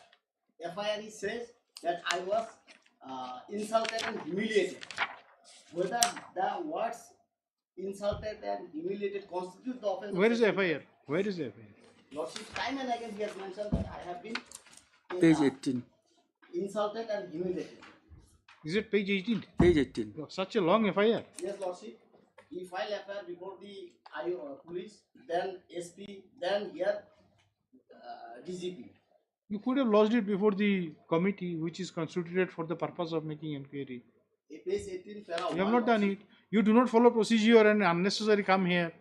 FIR says that I was insulted and humiliated. Whether the words insulted and humiliated constitute the offence. where is the FIR? Where is the FIR? Lordship, time and again he has mentioned that I have been Page 18. insulted and humiliated. Is it page 18? Page 18. Such a long FIR. Yes, Lordship. He filed FIR before the police, then SP, then here DGP. You could have lodged it before the committee, which is constituted for the purpose of making inquiry. Page 18, para You have 1, not done it. You do not follow procedure and unnecessary come here.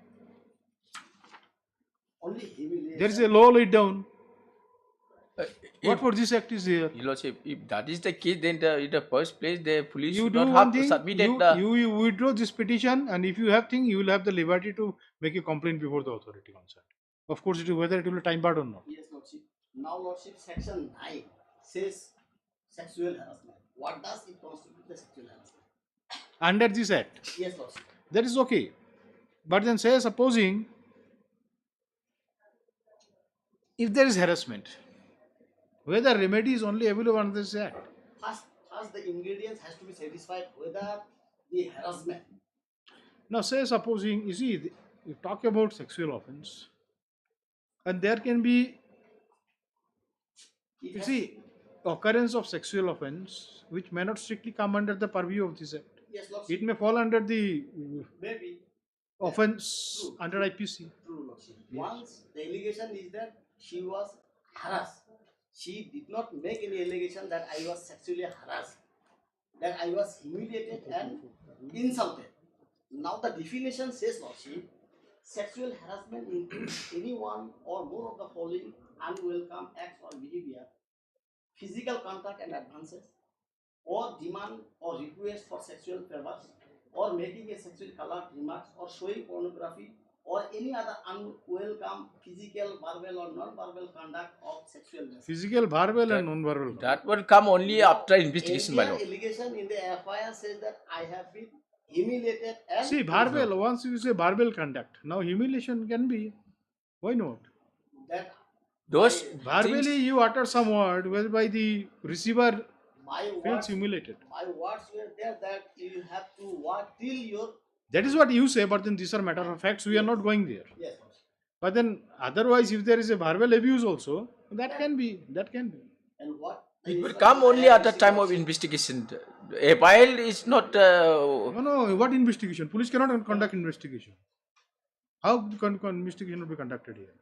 Only humiliation. There is a law laid down. What if- for this act is there? Your Lordship, if that is the case, then in the first place, the police You should do not one have thing. submitted the. You withdraw this petition, and if you have thing, you will have the liberty to make a complaint before the authority concerned. Of course, it is whether it will be time barred or not. Yes, Lordship. Now, Lordship, section 9 says sexual harassment. What does it constitute the sexual harassment? Under this act, Yes, Lordship. that is okay. But then say, supposing if there is harassment, whether remedy is only available under this act. First, the ingredients has to be satisfied whether the harassment. Now, say supposing, you see, you talk about sexual offense, and there can be, you see, occurrence of sexual offense which may not strictly come under the purview of this act. Yes, Lordship. It may fall under the Maybe. offense True. under IPC. True, Lordship. Once the allegation is that she was harassed, she did not make any allegation that I was sexually harassed, that I was humiliated and insulted. Now the definition says, Lordship, sexual harassment includes any one or more of the following unwelcome acts or behavior: physical contact and advances, or demand or request for sexual favors, or making a sexually colored remarks, or showing pornography, or any other unwelcome physical, verbal, or non-verbal conduct of sexual nature. Physical, verbal, and non-verbal. That will come only after investigation, my Entire lord. allegation in the FIR says that I have been humiliated and See, verbal, once you say verbal conduct, now humiliation can be. Why not? that Those Verbally, things, you utter some word whereby the receiver my feels words, humiliated. my words were there that you have to work till your That is what you say, but then these are matter of facts. We are not going there. yes. But then, otherwise, if there is a verbal abuse also, that can be. That can be. And what it will come only at the time of investigation. A while is not. No, no. What investigation? Police cannot conduct investigation. How investigation will be conducted here?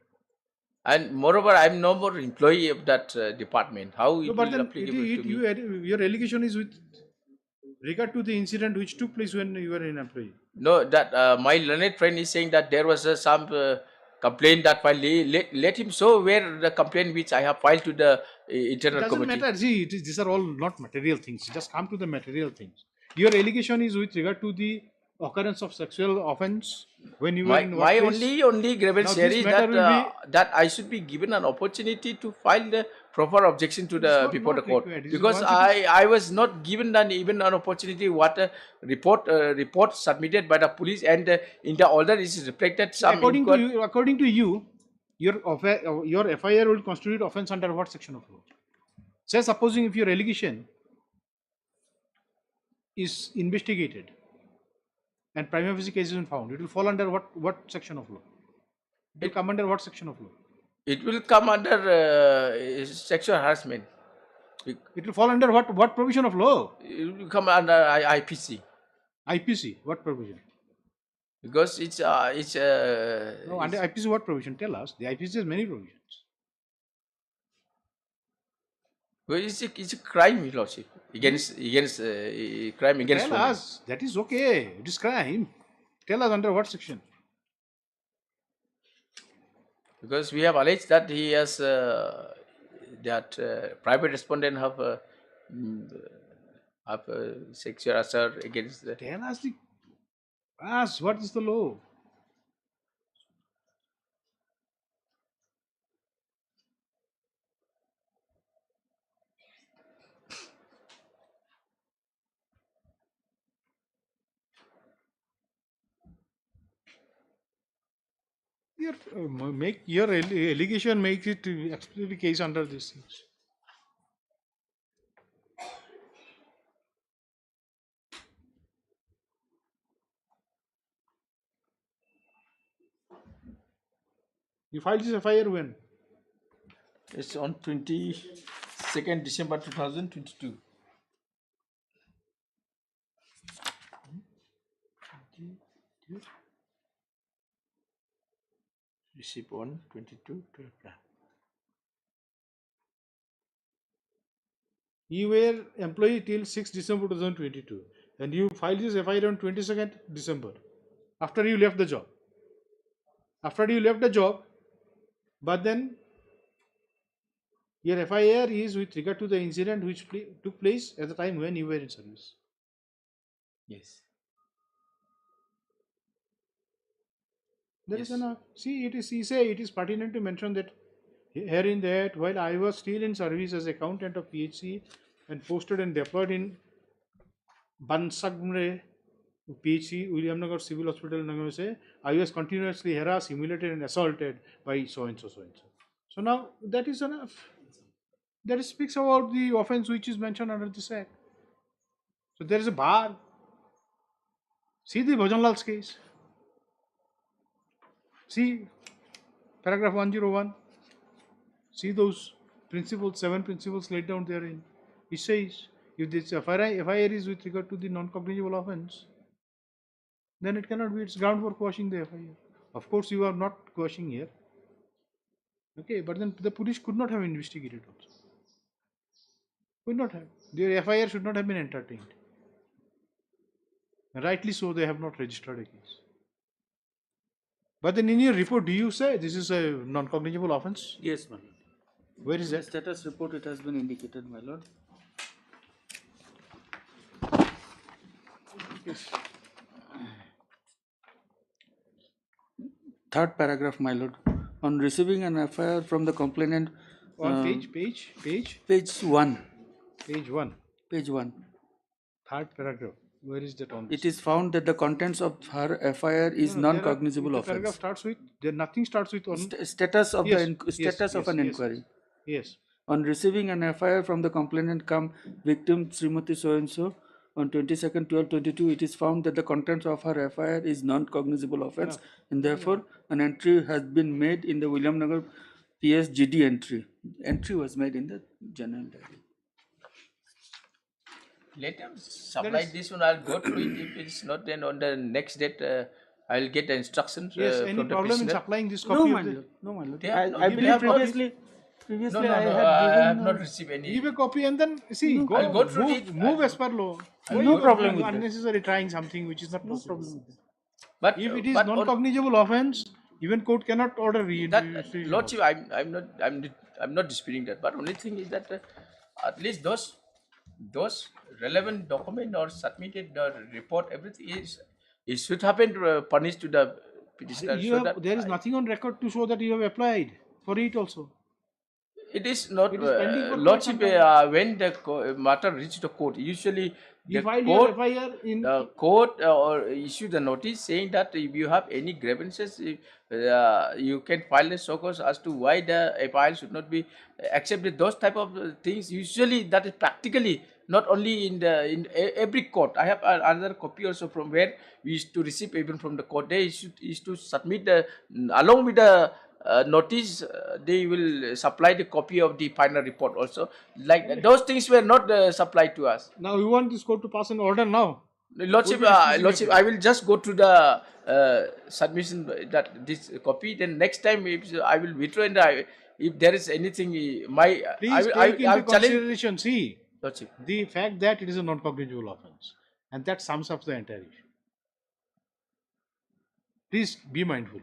And moreover, I am no more employee of that department. How it No, will but be then applicable to me? your allegation is with regard to the incident which took place when you were an employee. No, that my learned friend is saying that there was some complaint that while let him show where the complaint which I have filed to the internal It doesn't committee. matter. See, these are all not material things. Just come to the material things. Your allegation is with regard to the occurrence of sexual offense when you were in My workplace. only grievance Now here this is matter that will that I should be given an opportunity to file the proper objection to the not- before the not court, required. This is because once it I was not given even an opportunity. What a report submitted by the police, and in the order is reflected some according to inquiry. you, your FIR will constitute offence under what section of law? Say, supposing if your allegation is investigated and prima facie case is found, it will fall under what section of law? It will come under what section of law? It will come under sexual harassment. It will fall under what provision of law? It will come under IPC. IPC, what provision? Because No, under IPC what provision? Tell us. The IPC has many provisions. well, it's a crime, Your Lordship, against crime against Tell women. us. That is okay. It is crime. Tell us under what section? Because we have alleged that he has private respondent have sexual assault against the. Tell us what is the law? Your allegation makes it explicitly case under these things. You filed this FIR when? It's on 22nd December 2022. Receipt on 22. You were employee till 6 December 2022 and you filed this FIR on 22nd December after you left the job. After you left the job, but then your FIR is with regard to the incident which took place at the time when you were in service. Yes. There is enough. See, he say it is pertinent to mention that herein that while I was still in service as accountant of PHC and posted and deployed in Bansagmre PHC Williamnagar Civil Hospital Nagase, I was continuously harassed, humiliated and assaulted by so and so. So now that is enough. That speaks about the offence which is mentioned under this act. So there is a bar. See the Bhajanlal's case. See paragraph 101. See those principles, 7 principles laid down therein. It says if this FIR is with regard to the non-cognizable offence, then it cannot be its ground for quashing the FIR. Of course, you are not quashing here. Okay, but then the police could not have investigated also. Could not have. Their FIR should not have been entertained. Rightly so, they have not registered a case. But then in your report, do you say this is a non-cognizable offence? Yes, my lord. Where is In that? the status report, it has been indicated, my lord. Yes. Third paragraph, my lord. On receiving an FIR from the complainant. On page? Page 1. Page 1. Page 1. Third paragraph. Where is that on this? It is found that the contents of her FIR is non-cognizable offence. Paragraph starts with, nothing starts with on Status of an inquiry. Yes. On receiving an FIR from the complainant cum victim Srimati so-and-so on 22nd 12/22, it is found that the contents of her FIR is non-cognizable offence and therefore an entry has been made in the Williamnagar PSGD entry. Entry was made in the general diary. Let them supply this one. I'll go through it. If it's not, then on the next date, I'll get the instructions. Yes, any from the problem in prisoner. supplying this copy? No, my lord. I believe previously I have not received any. Give a copy and then see. I'll go through it. Move as per law. No problem with that. Unnecessary trying something which is not possible. But if it is non-cognizable offence, even court cannot order Lordship, I'm not disputing that. But only thing is that at least those relevant document or submitted report, everything it should have been punished to the petitioner. There is nothing on record to show that you have applied for it also. It is not, It is pending for Lordship, quite when the matter reaches the court, usually You the filed court, your FIR in the court or issue the notice saying that if you have any grievances, you can file a show cause as to why the FIR should not be accepted. Those type of things, usually that is practically not only in every court. I have another copy also from where we used to receive even from the court. They used to submit along with the notice, they will supply the copy of the final report also. Like those things were not supplied to us. Now you want this court to pass an order now? Lordship, We'll be discussing Lordship, later. I will just go to the submission that this copy. Then next time, if I will withdraw, and if there is anything, Please take into challenge. consideration, see, Lordship. the fact that it is a non-cognizable offence, and that sums up the entire issue. Please be mindful.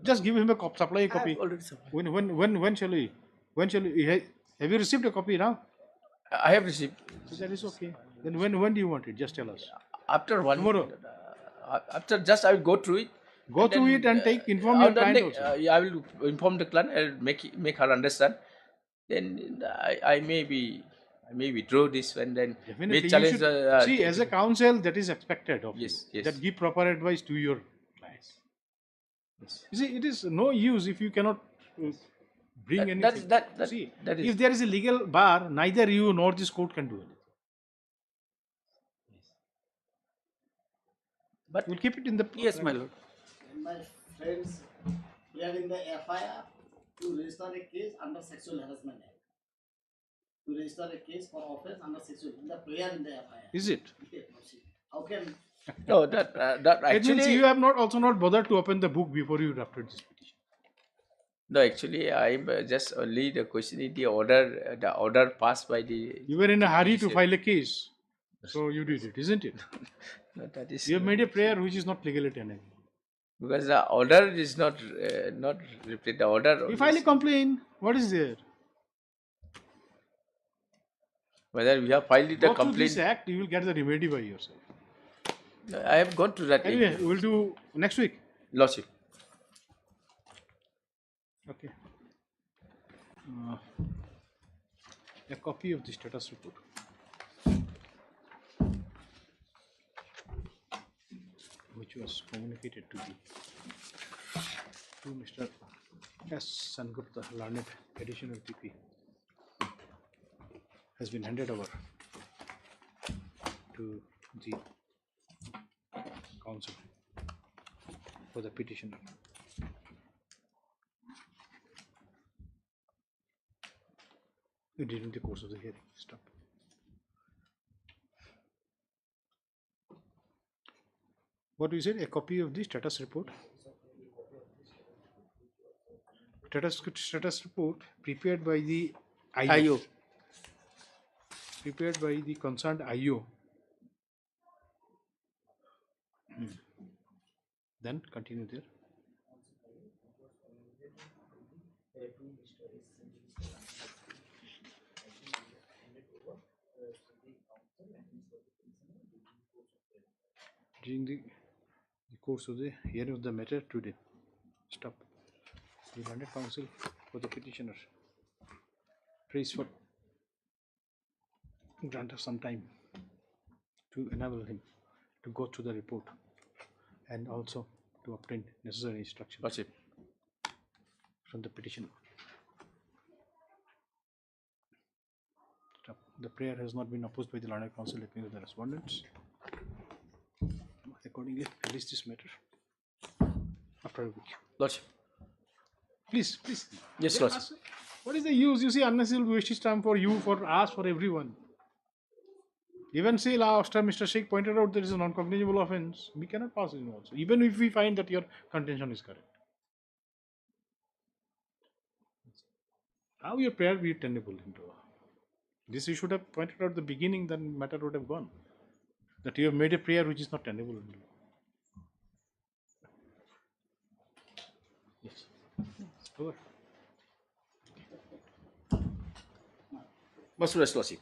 Just give him a copy, supply a copy. Already supplied. When shall we? Have you received a copy now? I have received. So that is okay. Then when do you want it? Just tell us. After one Tomorrow. After just I will go through it. Go through it and inform your client also. Yeah, I will inform the client and make her understand. Then I may withdraw this and then Definitely. may challenge. See, as a counsel, that is expected of Yes, you. yes. That give proper advice to your clients. Yes. You see, it is no use if you cannot bring anything. See, that is. if there is a legal bar, neither you nor this court can do anything. But we'll keep it in the. Yes, my lord. And my friends, we are in the FIR to register a case under Sexual Harassment Act. To register a case for offence under sexual, in the prayer in the FIR. Is it? How can? No, that It actually. means you have also not bothered to open the book before you drafted this petition. No, actually, I'm just only the questioning the order passed by the. You were in a hurry to file a case, so you did it, isn't it? No, that is. You have made a prayer which is not legally tenable. Because the order is not repeat the order. You file a complaint. What is there? Whether we have filed the Go through complaint. this act, you will get the remedy by yourself. I have gone to that. Anyway, we'll do next week. Lordship. Okay. A copy of the status report. Which was communicated to Mr. S. Sangupta, learned additional PP, has been handed over to the counsel for the petitioner. During the course of the hearing. Stop. What we said? A copy of the status report. Status report prepared by the IO. Prepared by the concerned IO. Then continue there. During the course of the hearing of the matter today. Stop. The learned counsel for the petitioner prays for grant us some time to enable him to go through the report and also to obtain necessary instructions from the petitioner. Stop. The prayer has not been opposed by the learned counsel. Let me know the respondents. Accordingly, release this matter after a week. Lordship. Please. Yes, Lordship. What is the use? You see, unnecessary wastage time for you, for us, for everyone. Even say after Mr. Sheikh pointed out there is a non-cognizable offence, we cannot pass it also, even if we find that your contention is correct. How your prayer be tenable into? This you should have pointed out at the beginning, then matter would have gone. That you have made a prayer which is not tenable. Yes. Over. Must rest, Lordship.